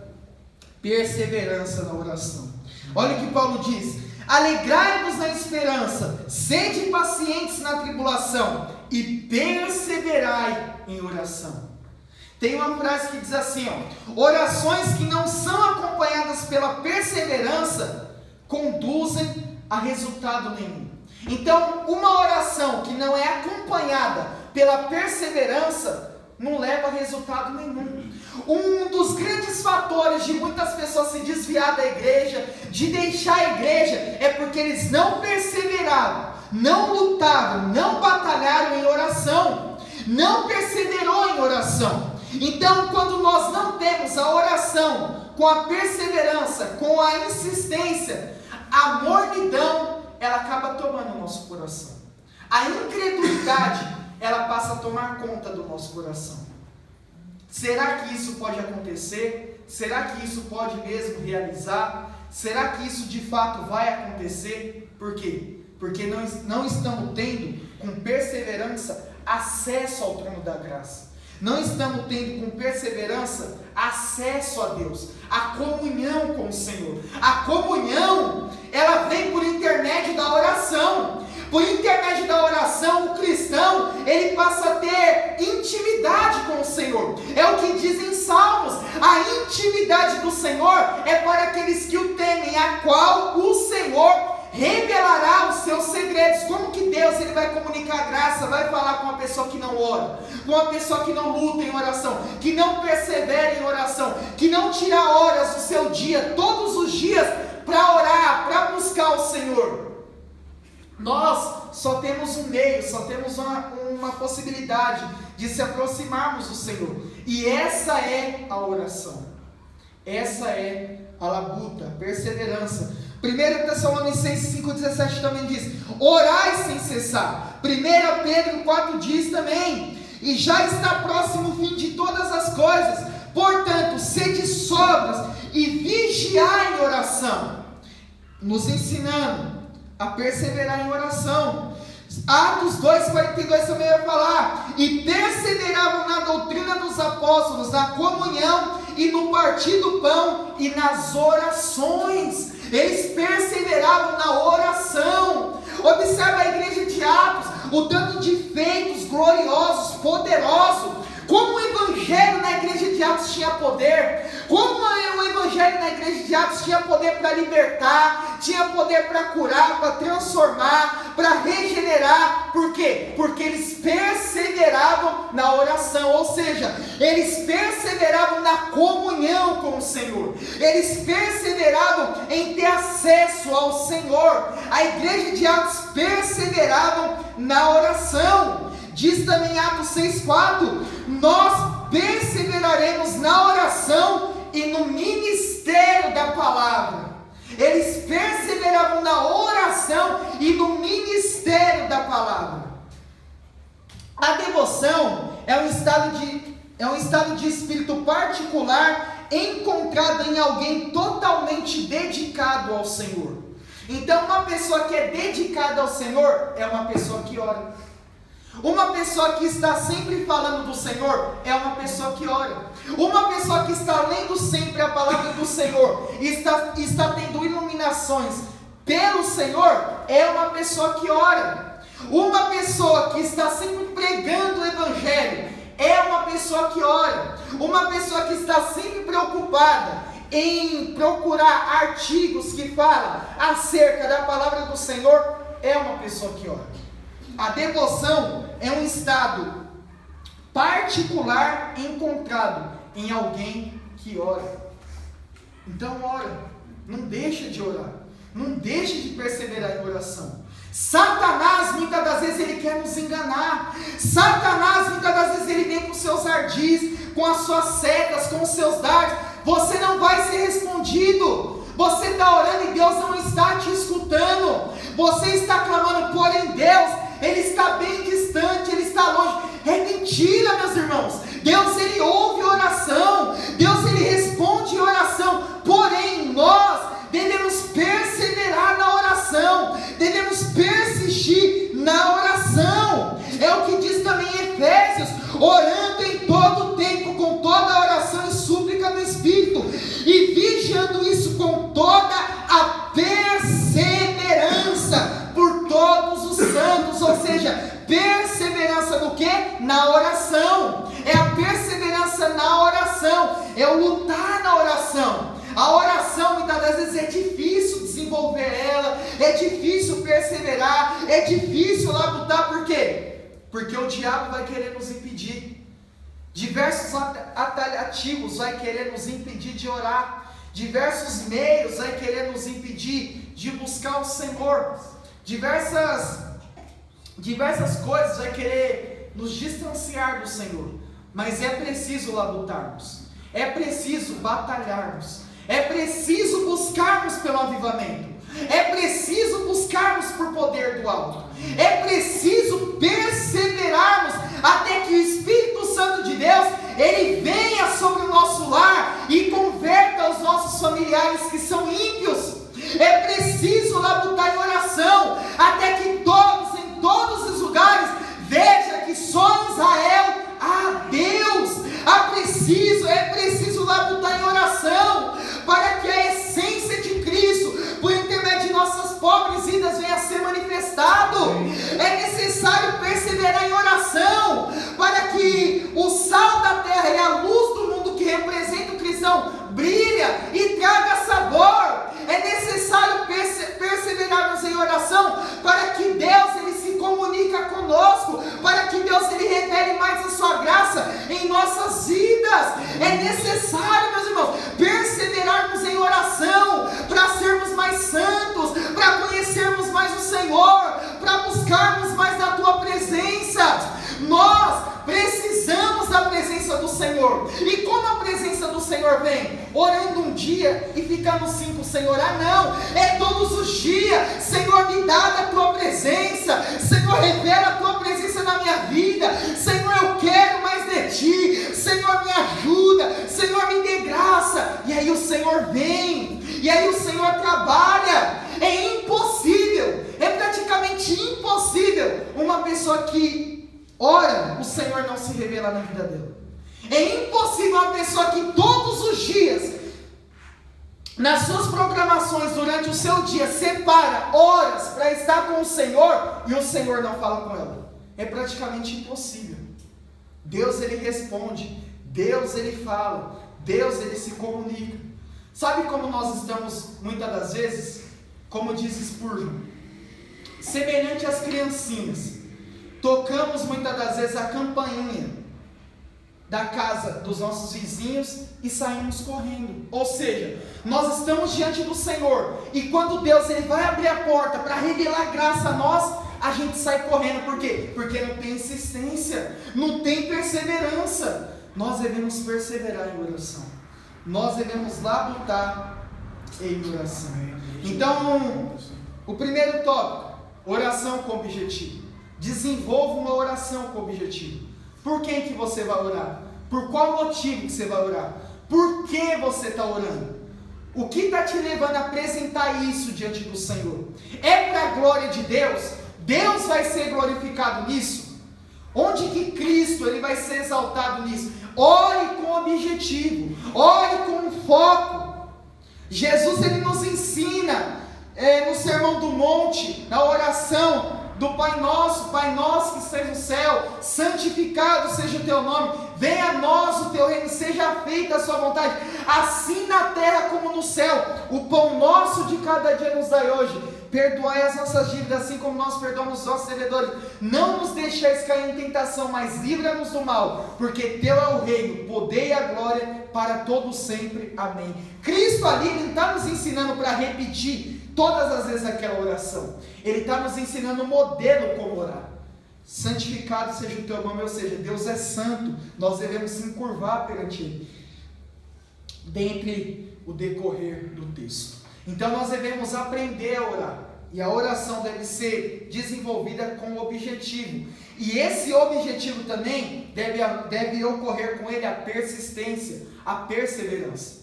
perseverança na oração. Olha o que Paulo diz: alegrai-vos na esperança, sede pacientes na tribulação e perseverai em oração. Tem uma frase que diz assim, orações que não são acompanhadas pela perseverança conduzem a resultado nenhum. Então, uma oração que não é acompanhada pela perseverança não leva a resultado nenhum. Um dos grandes fatores de muitas pessoas se desviar da igreja, de deixar a igreja, é porque eles não perseveraram, não lutaram, não batalharam em oração, não perseverou em oração. Então, quando nós não temos a oração com a perseverança, com a insistência, a mornidão, ela acaba tomando o nosso coração. a incredulidade, ela passa a tomar conta do nosso coração. Será que isso pode acontecer? Será que isso pode mesmo realizar? Será que isso de fato vai acontecer? Por quê? Porque não estamos tendo com perseverança acesso ao trono da graça. Não estamos tendo com perseverança acesso a Deus, a comunhão com o Senhor. A comunhão, ela vem por intermédio da oração. Por intermédio da oração, o cristão, ele passa a ter intimidade com o Senhor. É o que diz em Salmos: a intimidade do Senhor é para aqueles que o temem, a qual o Senhor revelará os seus segredos. Como que Deus ele vai comunicar graça? Vai falar com uma pessoa que não ora, com uma pessoa que não luta em oração, que não persevera em oração, que não tira horas do seu dia, todos os dias, para orar, para buscar o Senhor. Nós só temos um meio, só temos uma possibilidade de se aproximarmos do Senhor, e essa é a oração, essa é a labuta, a perseverança. 1 Tessalonicenses 5,17 também diz: orai sem cessar. 1 Pedro 4 diz também: e já está próximo o fim de todas as coisas, portanto, sede sóbrios e vigiai em oração, nos ensinando a perseverar em oração. Atos 2,42 também vai falar: e perseveravam na doutrina dos apóstolos, na comunhão e no partir do pão e nas orações. Eles perseveravam na oração. Observa a igreja de Atos, o tanto de feitos gloriosos, poderosos. Como o evangelho na igreja de Atos tinha poder, como o evangelho na igreja de Atos tinha poder para libertar, tinha poder para curar, para transformar, para regenerar. Por quê? Porque eles perseveravam na oração, ou seja, eles perseveravam na comunhão com o Senhor, eles perseveravam em ter acesso ao Senhor. A igreja de Atos perseveravam na oração. Diz também em Atos 6,4: nós perseveraremos na oração e no ministério da palavra. Eles perseveravam na oração e no ministério da palavra. A devoção é um estado de espírito particular encontrado em alguém totalmente dedicado ao Senhor. Então, uma pessoa que é dedicada ao Senhor é uma pessoa que ora. Uma pessoa que está sempre falando do Senhor é uma pessoa que ora. Uma pessoa que está lendo sempre a palavra do Senhor e está tendo iluminações pelo Senhor é uma pessoa que ora. Uma pessoa que está sempre pregando o Evangelho é uma pessoa que ora. Uma pessoa que está sempre preocupada em procurar artigos que falam acerca da palavra do Senhor é uma pessoa que ora. A devoção é um estado particular encontrado em alguém que ora. Então ora, não deixa de orar, não deixa de perseverar em oração. Satanás, muitas das vezes, ele quer nos enganar. Satanás, muitas das vezes, ele vem com seus ardis, com as suas setas, com os seus dardos. Você não vai ser respondido. Você está orando e Deus não está te escutando. Você está clamando, porém Deus, Ele está bem distante, Ele está longe. É mentira, meus irmãos. Deus, Ele ouve oração. Deus, Ele responde oração. Porém, nós devemos perseverar na oração. Devemos persistir na oração. É o que diz também em Efésios: orando em todo o tempo, com toda a oração e súplica no Espírito, e vigiando isso com toda a perseverança por todos os santos. Ou seja, perseverança no que? Na oração. É a perseverança na oração, é o lutar na oração. A oração, muitas das vezes, é difícil desenvolver ela, é difícil perseverar, é difícil lá lutar. Por quê? Porque o diabo vai querer nos impedir. Diversos atalhativos vai querer nos impedir de orar. Diversos meios vai querer nos impedir de buscar o Senhor. Diversas coisas vai querer nos distanciar do Senhor. Mas é preciso labutarmos. É preciso batalharmos. É preciso buscarmos pelo avivamento. É preciso buscarmos por poder do alto. É preciso Senhor vem? Orando um dia e ficando 5 sem orar? Não, é todos os dias. Senhor, me dá da tua presença. Senhor, revela a tua presença na minha vida. Senhor, eu quero mais de ti. Senhor, me ajuda. Senhor, me dê graça. E aí o Senhor vem. E aí o Senhor trabalha. É impossível, é praticamente impossível uma pessoa que ora, o Senhor não se revela na vida dela. É impossível uma pessoa que todos os dias, nas suas programações durante o seu dia, separa horas para estar com o Senhor e o Senhor não fala com ela. É praticamente impossível. Deus, ele responde, Deus, ele fala, Deus, ele se comunica. Sabe como nós estamos muitas das vezes, como diz Spurgeon, semelhante às criancinhas, tocamos muitas das vezes a campainha da casa dos nossos vizinhos e saímos correndo. Ou seja, nós estamos diante do Senhor e quando Deus ele vai abrir a porta para revelar graça a nós, a gente sai correndo. Por quê? Porque não tem insistência, não tem perseverança. Nós devemos perseverar em oração, nós devemos labutar em oração. Então, o primeiro tópico, oração com objetivo. Desenvolva uma oração com objetivo. Por quem que você vai orar? Por qual motivo que você vai orar? Por que você está orando? O que está te levando a apresentar isso diante do Senhor? É para a glória de Deus? Deus vai ser glorificado nisso? Onde que Cristo ele vai ser exaltado nisso? Ore com objetivo, ore com foco. Jesus ele nos ensina no Sermão do Monte, na oração do Pai Nosso que estás no céu, santificado seja o teu nome, venha a nós o teu reino, seja feita a sua vontade, assim na terra como no céu. O pão nosso de cada dia nos dai hoje, perdoai as nossas dívidas, assim como nós perdoamos os nossos devedores, não nos deixeis cair em tentação, mas livra-nos do mal, porque teu é o reino, o poder e a glória para todos sempre, amém. Cristo ali, ele não está nos ensinando para repetir todas as vezes aquela oração, ele está nos ensinando um modelo como orar. Santificado seja o teu nome, ou seja, Deus é santo, nós devemos se encurvar perante ele, dentre o decorrer do texto. Então nós devemos aprender a orar, e a oração deve ser desenvolvida com objetivo, e esse objetivo também deve ocorrer com ele a persistência, a perseverança.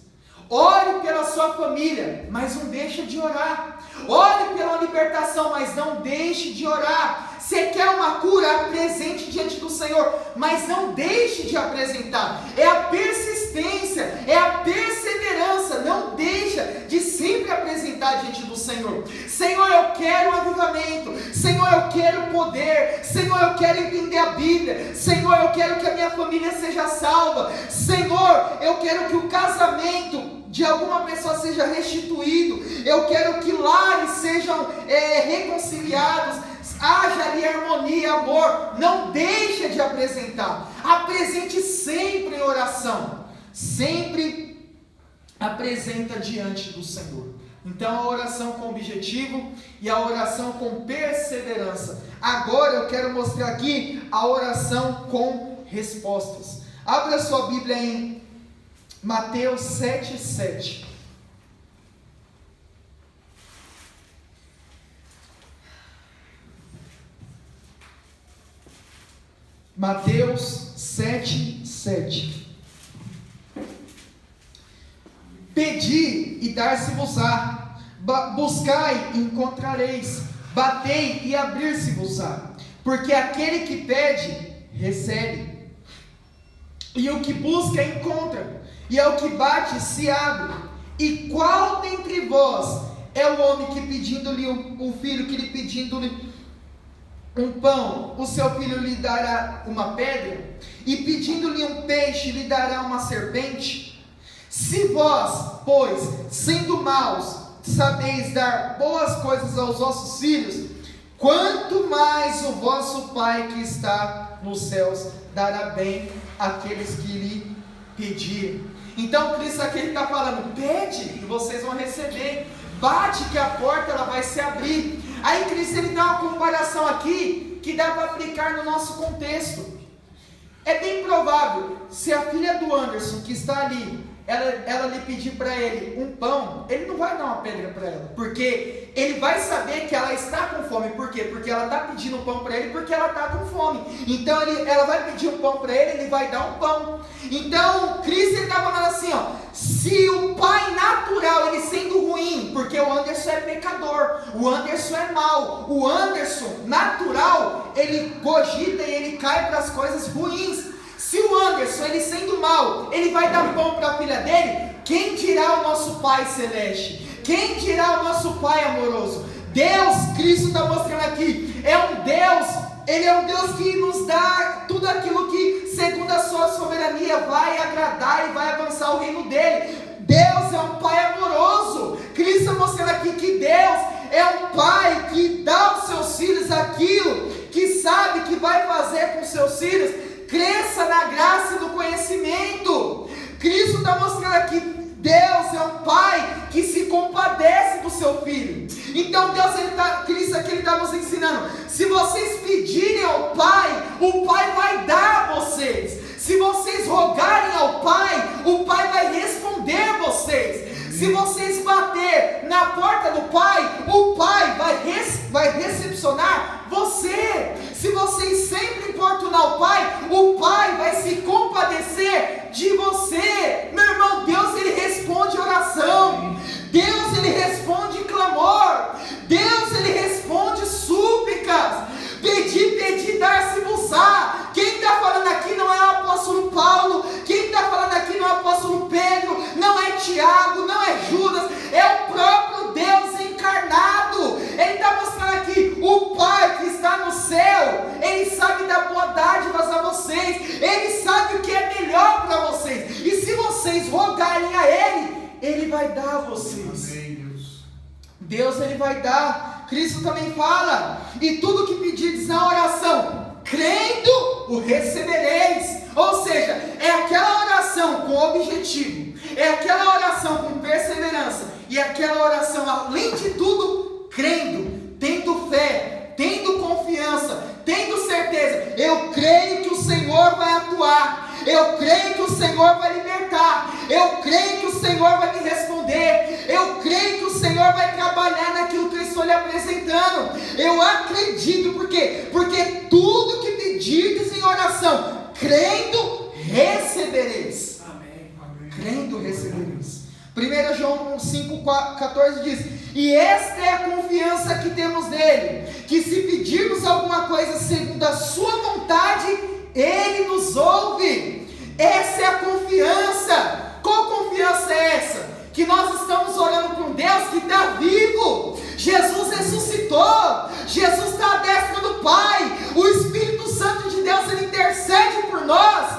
Ore pela sua família, mas não deixe de orar. Ore pela libertação, mas não deixe de orar. Você quer uma cura? Apresente diante do Senhor, mas não deixe de apresentar. É a persistência, é a perseverança. Não deixa de sempre apresentar diante do Senhor. Senhor, eu quero um avivamento. Senhor, eu quero poder. Senhor, eu quero entender a Bíblia. Senhor, eu quero que a minha família seja salva. Senhor, eu quero que o casamento de alguma pessoa seja restituído. Eu quero que lares sejam reconciliados, haja ali harmonia, amor. Não deixa de apresentar. Apresente sempre em oração. Sempre apresenta diante do Senhor. Então a oração com objetivo e a oração com perseverança. Agora eu quero mostrar aqui a oração com respostas. Abra sua Bíblia em Mateus 7:7. Mateus 7:7. Pedi e dar-se-vos-á, buscai e encontrareis, batei e abrir-se-vos-á, porque aquele que pede, recebe, e o que busca, encontra, e ao que bate, se abre. E qual dentre vós é o homem que pedindo-lhe um filho, que lhe pedindo-lhe um pão, o seu filho lhe dará uma pedra? E pedindo-lhe um peixe, lhe dará uma serpente? Se vós, pois, sendo maus, sabeis dar boas coisas aos vossos filhos, quanto mais o vosso Pai que está nos céus dará bem àqueles que lhe pedirem. Então Cristo aqui está falando: pede e vocês vão receber, bate que a porta ela vai se abrir. Aí Cristo ele dá uma comparação aqui que dá para aplicar no nosso contexto. É bem provável, se a filha do Anderson que está ali ela lhe pedir para ele um pão, ele não vai dar uma pedra para ela, porque ele vai saber que ela está com fome. Por quê? Porque ela está pedindo pão para ele, porque ela está com fome. Então ela vai pedir um pão para ele, ele vai dar um pão. Então Cristo está falando assim, ó, se o pai natural, ele sendo ruim, porque o Anderson é pecador, o Anderson é mau, o Anderson natural, ele cogita e ele cai para as coisas ruins. Se o Anderson, ele sendo mau, ele vai dar pão para a filha dele, quem dirá o nosso Pai Celeste? Quem dirá o nosso Pai amoroso? Deus, Cristo está mostrando aqui, é um Deus, Ele é um Deus que nos dá tudo aquilo que, segundo a sua soberania, vai agradar e vai avançar o reino dele. Deus é um Pai amoroso. Cristo está mostrando aqui que Deus é um Pai que dá aos seus filhos aquilo que sabe que vai fazer com seus filhos cresça na graça e no conhecimento. Cristo está mostrando aqui, Deus é um Pai que se compadece do seu filho. Então Deus, Cristo aqui está nos ensinando, se vocês pedirem ao Pai, o Pai vai dar a vocês. Se vocês rogarem ao Pai, o Pai vai responder vocês. Se vocês bater na porta do Pai, o Pai vai recepcionar você. Se vocês sempre importunar o Pai vai se compadecer de você. Meu irmão, Deus, Ele responde oração. Deus, Ele responde clamor. Deus, Ele responde súplicas. Pedir, dar-se-vos-á. Quem está falando aqui não é o apóstolo Paulo. Quem está falando aqui não é o apóstolo Pedro. Não é Tiago, não é Judas. É o próprio Deus encarnado. Ele está mostrando aqui, o Pai que está no céu, Ele sabe dar boas dádivas a vocês. Ele sabe o que é melhor para vocês. E se vocês rogarem a Ele, Ele vai dar a vocês. Deus, Ele vai dar. Cristo também fala, e tudo que pedirdes na oração, crendo, o recebereis. Ou seja, é aquela oração com objetivo, é aquela oração com perseverança, e aquela oração, além de tudo, crendo, tendo fé, tendo confiança, tendo certeza. Eu creio que o Senhor vai atuar, eu creio que o Senhor vai libertar, eu creio que o Senhor vai me responder, eu creio que o Senhor vai trabalhar naquilo que eu estou lhe apresentando. Eu acredito, por quê? Porque tudo que pedirdes em oração, crendo, recebereis. Amém. Crendo, recebereis. 1 João 5,14 diz, e esta é a confiança que temos nele, que se pedirmos alguma coisa segundo a sua vontade, Ele nos ouve. Essa é a confiança. Qual confiança é essa? Que nós estamos orando para um Deus que está vivo. Jesus ressuscitou. Jesus está à destra do Pai. O Espírito Santo de Deus, Ele intercede por nós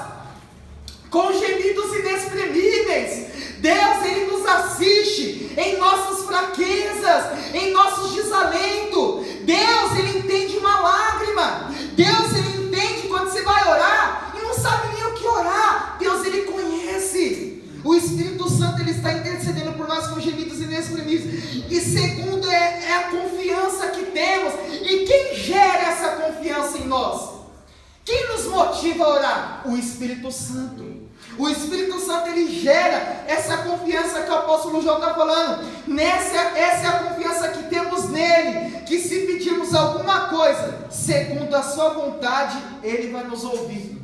com gemidos inexprimíveis. Deus, Ele nos assiste em nossas fraquezas, em nossos desalentos. Deus, Ele entende uma lágrima. Deus, Ele entende quando você vai orar e não sabe nem o que orar. Deus, Ele conhece. O Espírito Santo, Ele está intercedendo por nós com gemidos inexprimíveis. E segundo, é a confiança que temos. E quem gera essa confiança em nós? Quem nos motiva a orar? O Espírito Santo. O Espírito Santo, Ele gera essa confiança que o apóstolo João está falando. Essa é a confiança que temos nele, que se pedirmos alguma coisa segundo a sua vontade, Ele vai nos ouvir.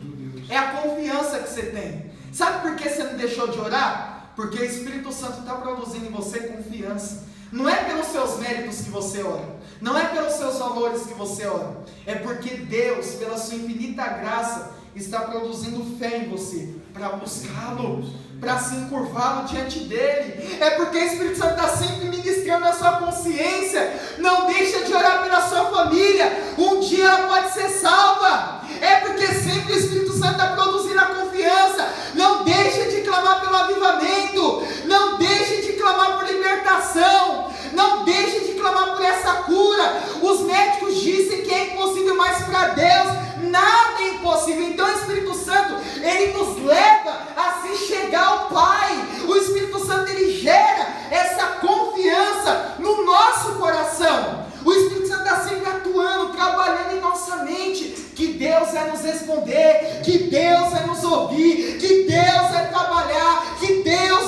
É a confiança que você tem. Sabe por que você não deixou de orar? Porque o Espírito Santo está produzindo em você confiança. Não é pelos seus méritos que você ora, não é pelos seus valores que você ora, é porque Deus, pela sua infinita graça, está produzindo fé em você, para buscá-lo, para se encurvá-lo diante dele. É porque o Espírito Santo está sempre ministrando a sua consciência. Não deixa de orar pela sua família, um dia ela pode ser salva. É porque sempre o Espírito Santo está produzindo a confiança. Não deixa de clamar pelo avivamento, não deixe de clamar por libertação, não deixe de clamar por essa cura. Os médicos dizem que é impossível, mas para Deus nada é impossível. Então o Espírito Santo, Ele nos leva a se chegar ao Pai. O Espírito Santo, Ele gera essa confiança no nosso coração. O Espírito Santo está sempre atuando, trabalhando em nossa mente, que Deus vai nos responder, que Deus vai nos ouvir, que Deus vai trabalhar, que Deus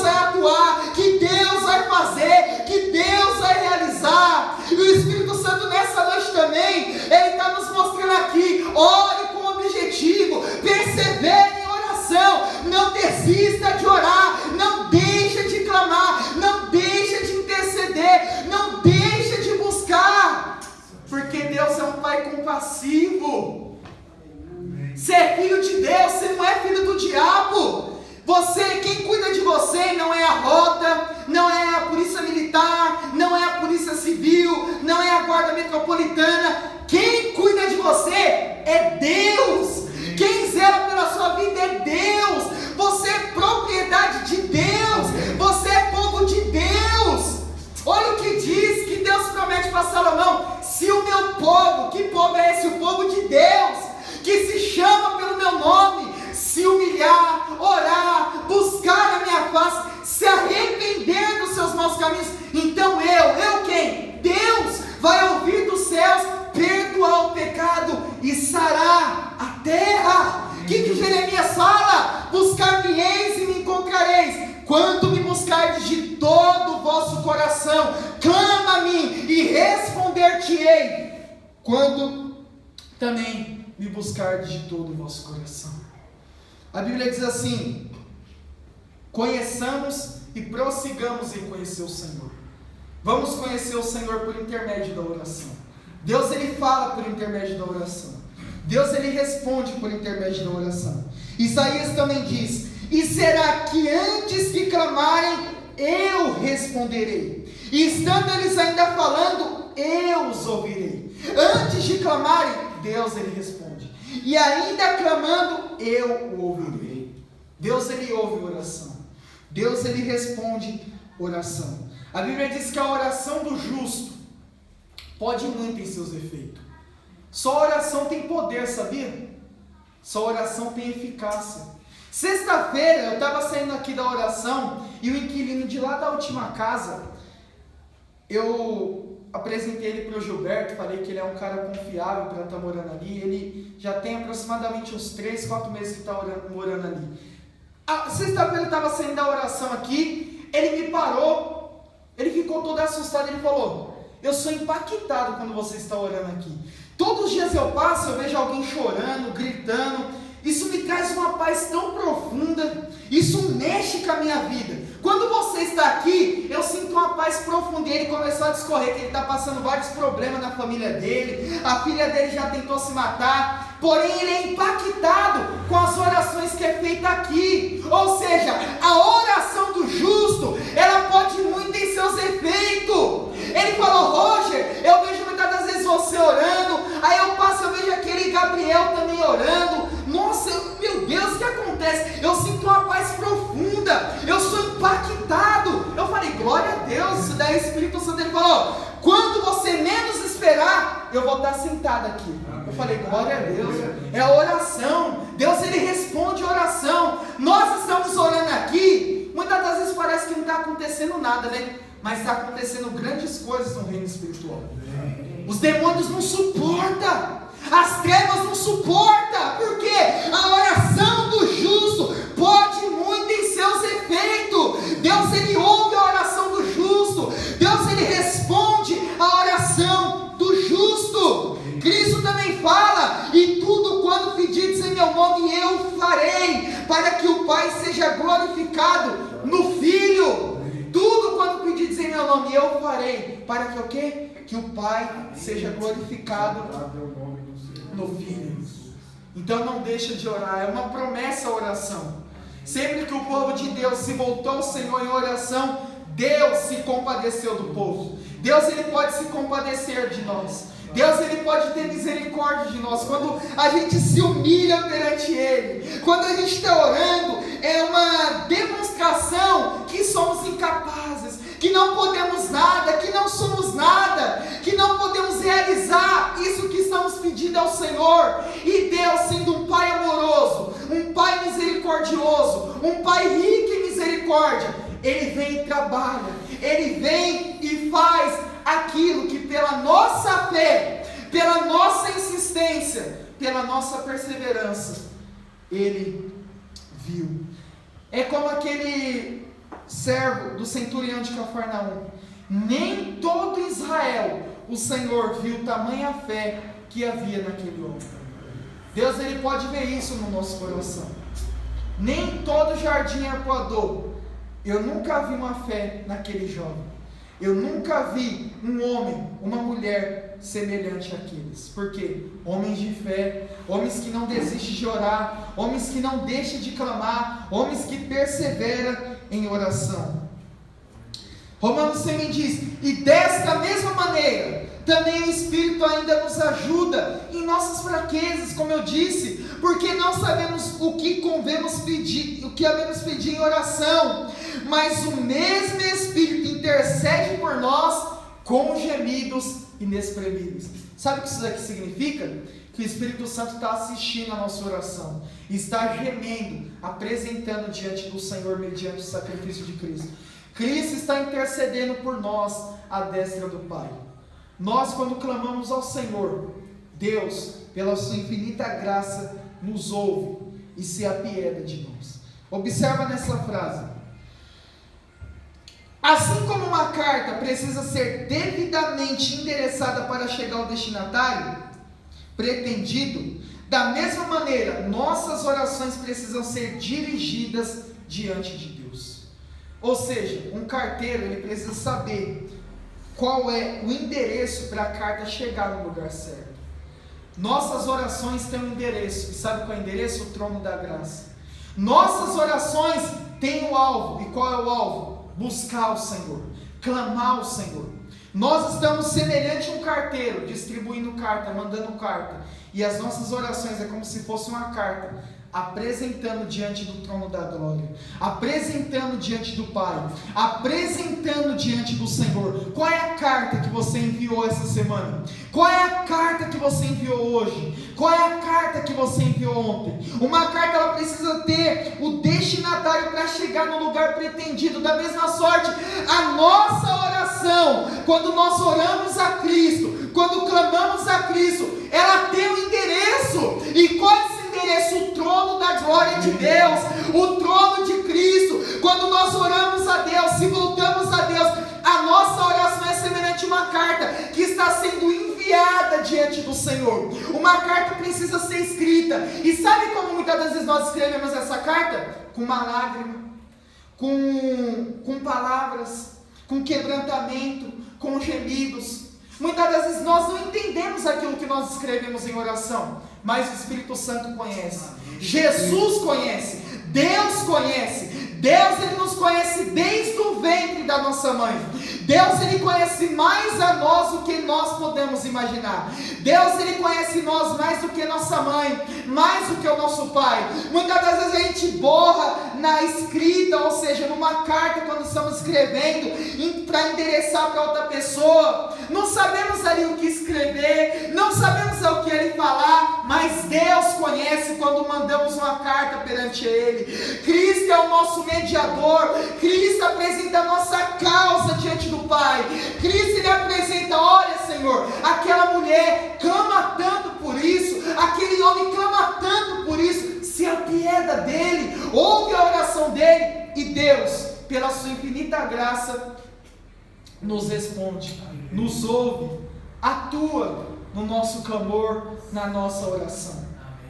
vivo. Você é filho de Deus, você não é filho do diabo. Quem cuida de você não é a rota, não é a polícia militar, não é a polícia civil, não é a guarda metropolitana. Quem cuida de você é Deus. Quem zela pela sua vida é Deus. Você é propriedade de Deus. Você é povo de Deus. Olha o que diz, que Deus promete para Salomão: se o meu povo, que povo é esse? O povo de Deus, que se chama pelo meu nome, se humilhar, orar, buscar a minha face, se arrepender dos seus maus caminhos, então eu quem? Deus vai ouvir dos céus, perdoar o pecado e sarar a terra. O que Jeremias fala? Buscar-me-eis e me encontrareis, quando me buscardes de todo o vosso coração. Clama a mim e responder-te-ei, quando também me buscardes de todo o vosso coração. A Bíblia diz assim: conheçamos e prossigamos em conhecer o Senhor. Vamos conhecer o Senhor por intermédio da oração. Deus, ele fala por intermédio da oração. Deus, ele responde por intermédio da oração. Isaías também diz: e será que antes que clamarem, eu responderei? E estando eles ainda falando, eu os ouvirei. Antes de clamarem, Deus, ele responde. E ainda clamando, eu o ouvirei. Deus, ele ouve oração. Deus, ele responde oração. A Bíblia diz que a oração do justo pode muito em seus efeitos. Só a oração tem poder, sabia? Só a oração tem eficácia. Sexta-feira eu estava saindo aqui da oração e o inquilino de lá da última casa, eu apresentei ele para o Gilberto, falei que ele é um cara confiável para estar morando ali. Ele já tem aproximadamente uns 3, 4 meses que está morando ali. Sexta-feira eu estava saindo da oração aqui, ele me parou, ele ficou todo assustado, ele falou: eu sou impactado quando você está orando aqui. Todos os dias eu passo, eu vejo alguém chorando, gritando. Isso me traz uma paz tão profunda. Isso mexe com a minha vida. Quando você está aqui, eu sinto uma paz profunda. E ele começou a discorrer que ele está passando vários problemas na família dele. A filha dele já tentou se matar. Porém, ele é impactado com as orações que é feita aqui. Ou seja, a oração do justo, ela pode muito em seus efeitos. Ele falou: Roger, eu vejo muitas das vezes você orando, aí eu passo, eu vejo aquele Gabriel também orando. Nossa, meu Deus, o que acontece? Eu sinto uma paz profunda, eu sou impactado. Eu falei: glória a Deus. Isso daí o Espírito Santo, ele falou: quando você menos esperar, eu vou estar sentado aqui. Eu falei: glória a Deus. É a oração. Deus, ele responde a oração. Nós estamos orando aqui, muitas das vezes parece que não está acontecendo nada, né? Mas está acontecendo grandes coisas no reino espiritual. Os demônios não suportam, as trevas não suportam, porque a oração do justo pode muito em seus efeitos. Deus, ele ouve a oração do justo. Deus, ele responde a oração do justo. Cristo também fala: e tudo quanto pedirdes em meu nome eu farei, para que o Pai seja glorificado no Filho. Tudo quanto pedirdes em meu nome eu farei, para que o quê? Que o Pai seja glorificado no Filho. Então não deixa de orar, é uma promessa a oração. Sempre que o povo de Deus se voltou ao Senhor em oração, Deus se compadeceu do povo. Deus, ele pode se compadecer de nós. Deus, ele pode ter misericórdia de nós. Quando a gente se humilha perante ele, quando a gente está orando, é uma demonstração que somos incapazes, que não podemos nada, que não somos nada, que não podemos realizar isso que estamos pedindo ao Senhor. E Deus, sendo um Pai amoroso, um Pai misericordioso, um Pai rico em misericórdia, ele vem e trabalha, ele vem e faz aquilo que pela nossa fé, pela nossa insistência, pela nossa perseverança, ele viu. É como aquele servo do centurião de Cafarnaum: nem todo Israel o Senhor viu tamanha fé que havia naquele homem. Deus, ele pode ver isso no nosso coração. Nem todo jardim arpoador, eu nunca vi uma fé naquele jovem. Eu nunca vi um homem, uma mulher semelhante àqueles. Por quê? Homens de fé, homens que não desistem de orar, homens que não deixam de clamar, homens que perseveram em oração. Romanos também diz: e desta mesma maneira, também o Espírito ainda nos ajuda em nossas fraquezas, como eu disse, porque não sabemos o que convemos pedir, o que havemos pedir em oração, mas o mesmo Espírito intercede por nós com gemidos inexprimíveis. Sabe o que isso daqui significa? Que o Espírito Santo está assistindo a nossa oração, está gemendo, apresentando diante do Senhor mediante o sacrifício de Cristo. Cristo está intercedendo por nós à destra do Pai. Nós, quando clamamos ao Senhor, Deus, pela sua infinita graça, nos ouve e se apieda de nós. Observa nessa frase: assim como uma carta precisa ser devidamente endereçada para chegar ao destinatário pretendido, da mesma maneira, nossas orações precisam ser dirigidas diante de Deus. Ou seja, um carteiro, ele precisa saber qual é o endereço para a carta chegar no lugar certo. Nossas orações têm um endereço, e sabe qual é o endereço? O trono da graça. Nossas orações têm um alvo, e qual é o alvo? Buscar o Senhor, clamar ao Senhor. Nós estamos semelhante a um carteiro, distribuindo carta, mandando carta, e as nossas orações é como se fosse uma carta, apresentando diante do trono da glória, apresentando diante do Pai, apresentando diante do Senhor. Qual é a carta que você enviou essa semana? Qual é a carta que você enviou hoje? Qual é a carta que você enviou ontem? Uma carta, ela precisa ter o destinatário para chegar no lugar pretendido. Da mesma sorte, a nossa oração, quando nós oramos a Cristo, quando clamamos a Cristo, ela tem um endereço. E qual é esse endereço? O trono da glória de Deus, o trono de Cristo. Quando nós oramos a Deus, se voltamos a Deus, a nossa oração é semelhante a uma carta que está sendo enviada diante do Senhor. Uma carta precisa ser escrita. E sabe como muitas das vezes nós escrevemos essa carta? Com uma lágrima, com palavras, com quebrantamento, com gemidos. Muitas das vezes nós não entendemos aquilo que nós escrevemos em oração, mas o Espírito Santo conhece, Jesus conhece, Deus conhece. Deus, ele nos conhece desde o ventre da nossa mãe. Deus, ele conhece mais a nós do que nós podemos imaginar. Deus, ele conhece nós mais do que nossa mãe, mais do que o nosso pai. Muitas das vezes a gente borra na escrita, ou seja, numa carta, quando estamos escrevendo para endereçar para outra pessoa. Não sabemos ali o que escrever, não sabemos o que ele falar, mas Deus conhece quando mandamos uma carta perante ele. Cristo é o nosso mediador. Cristo apresenta a nossa causa diante do Pai. Cristo, ele apresenta: olha, Senhor, aquela mulher clama tanto por isso, aquele homem clama tanto por isso, se apieda dele, ouve a oração dele, e Deus, pela sua infinita graça, nos responde, nos ouve, atua no nosso clamor, na nossa oração.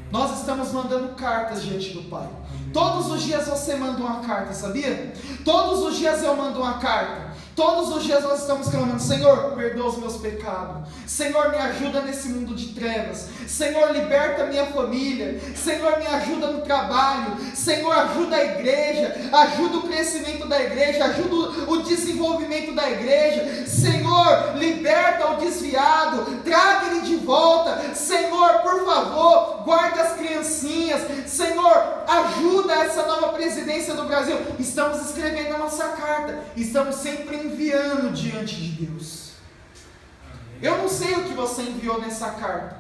Nós estamos mandando cartas diante do Pai. Todos os dias você manda uma carta, sabia? Todos os dias eu mando uma carta. Todos os dias nós estamos clamando: Senhor, perdoa os meus pecados. Senhor, me ajuda nesse mundo de trevas. Senhor, liberta minha família. Senhor, me ajuda no trabalho. Senhor, ajuda a igreja. Ajuda o crescimento da igreja. Ajuda o desenvolvimento da igreja. Senhor, liberta o desviado. Traga ele de volta. Senhor, por favor, guarda as criancinhas. Senhor, ajuda essa nova presidência do Brasil. Estamos escrevendo a nossa carta. Estamos sempre enviando diante de Deus. Eu não sei o que você enviou nessa carta,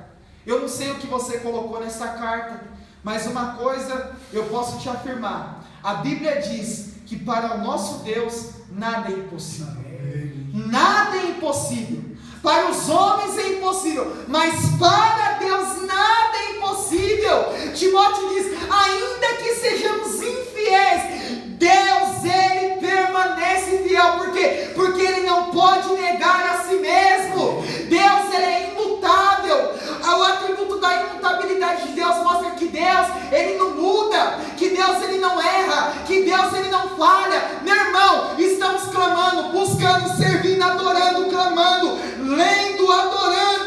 eu não sei o que você colocou nessa carta, mas uma coisa eu posso te afirmar: a Bíblia diz que para o nosso Deus nada é impossível. Nada é impossível. Para os homens é impossível, mas para Deus nada é impossível. Timóteo diz: ainda que sejamos infiéis, Deus, ele permanece fiel. Por quê? Porque ele não pode negar a si mesmo. Deus, ele é imutável. O atributo da imutabilidade de Deus mostra que Deus, ele não muda, que Deus, ele não erra, que Deus, ele não falha. Meu irmão, estamos clamando, buscando, servindo, adorando, clamando, lendo, adorando,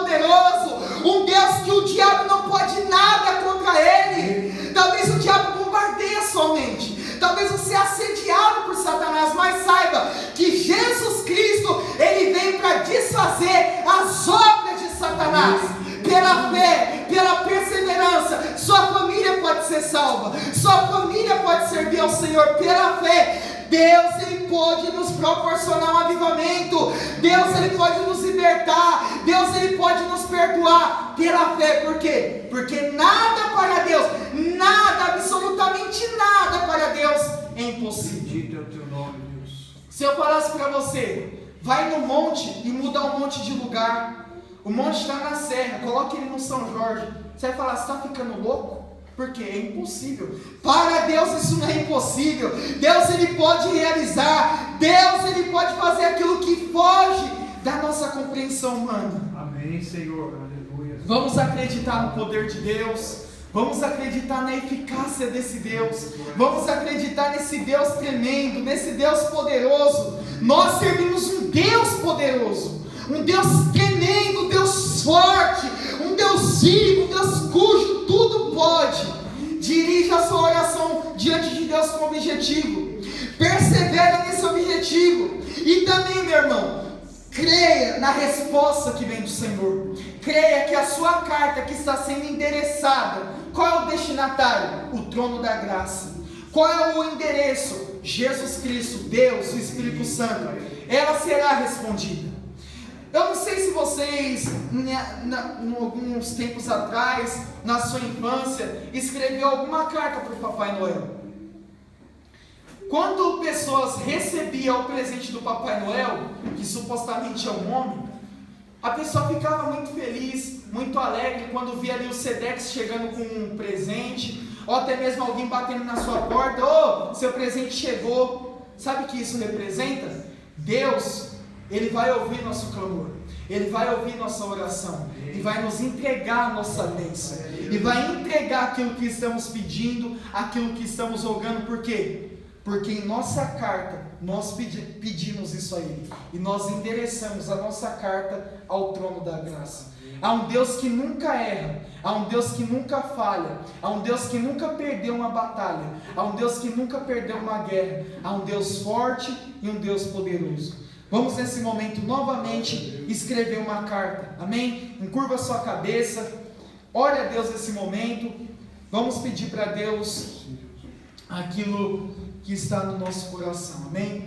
poderoso, um Deus que o diabo não pode nada contra ele. Talvez o diabo bombardeie a sua mente, talvez você é assediado por Satanás, mas saiba que Jesus Cristo, ele veio para desfazer as obras de Satanás. Pela fé, pela perseverança, sua família pode ser salva, sua família pode servir ao Senhor. Pela fé, Deus, ele pode nos proporcionar um avivamento, Deus, ele pode nos libertar, Deus, ele pode nos perdoar. Pela fé, por quê? Porque nada para Deus, nada, absolutamente nada para Deus é impossível. Bendito é o teu nome, Deus. Se eu falasse para você, vai no monte e muda um monte de lugar. O monte está na serra, coloque ele no São Jorge. Você vai falar, você está ficando louco? Porque é impossível. Para Deus isso não é impossível. Deus, ele pode realizar. Deus, ele pode fazer aquilo que foge da nossa compreensão humana. Amém, Senhor. Aleluia. Vamos acreditar no poder de Deus. Vamos acreditar na eficácia desse Deus. Vamos acreditar nesse Deus tremendo, nesse Deus poderoso. Nós servimos um Deus poderoso, um Deus tremendo, um Deus forte, um Deus vivo, um Deus cujo tudo pode. Dirija a sua oração diante de Deus com objetivo. Persevera nesse objetivo. E também, meu irmão, creia na resposta que vem do Senhor. Creia que a sua carta que está sendo endereçada, qual é o destinatário? O trono da graça. Qual é o endereço? Jesus Cristo, Deus, o Espírito Santo. Ela será respondida. Eu não sei se vocês, alguns tempos atrás, na sua infância, escreveu alguma carta para o Papai Noel. Quando pessoas recebiam o presente do Papai Noel, que supostamente é um homem, a pessoa ficava muito feliz, muito alegre quando via ali o Sedex chegando com um presente, ou até mesmo alguém batendo na sua porta, ô, seu presente chegou. Sabe o que isso representa? Deus, ele vai ouvir nosso clamor, ele vai ouvir nossa oração, e vai nos entregar a nossa bênção, e vai entregar aquilo que estamos pedindo, aquilo que estamos rogando. Por quê? Porque em nossa carta nós pedimos isso a Ele, e nós endereçamos a nossa carta ao trono da graça. Há um Deus que nunca erra, há um Deus que nunca falha, há um Deus que nunca perdeu uma batalha, há um Deus que nunca perdeu uma guerra, há um Deus forte e um Deus poderoso. Vamos nesse momento novamente escrever uma carta, amém? Encurva a sua cabeça, ore a Deus nesse momento, vamos pedir para Deus aquilo que está no nosso coração, amém?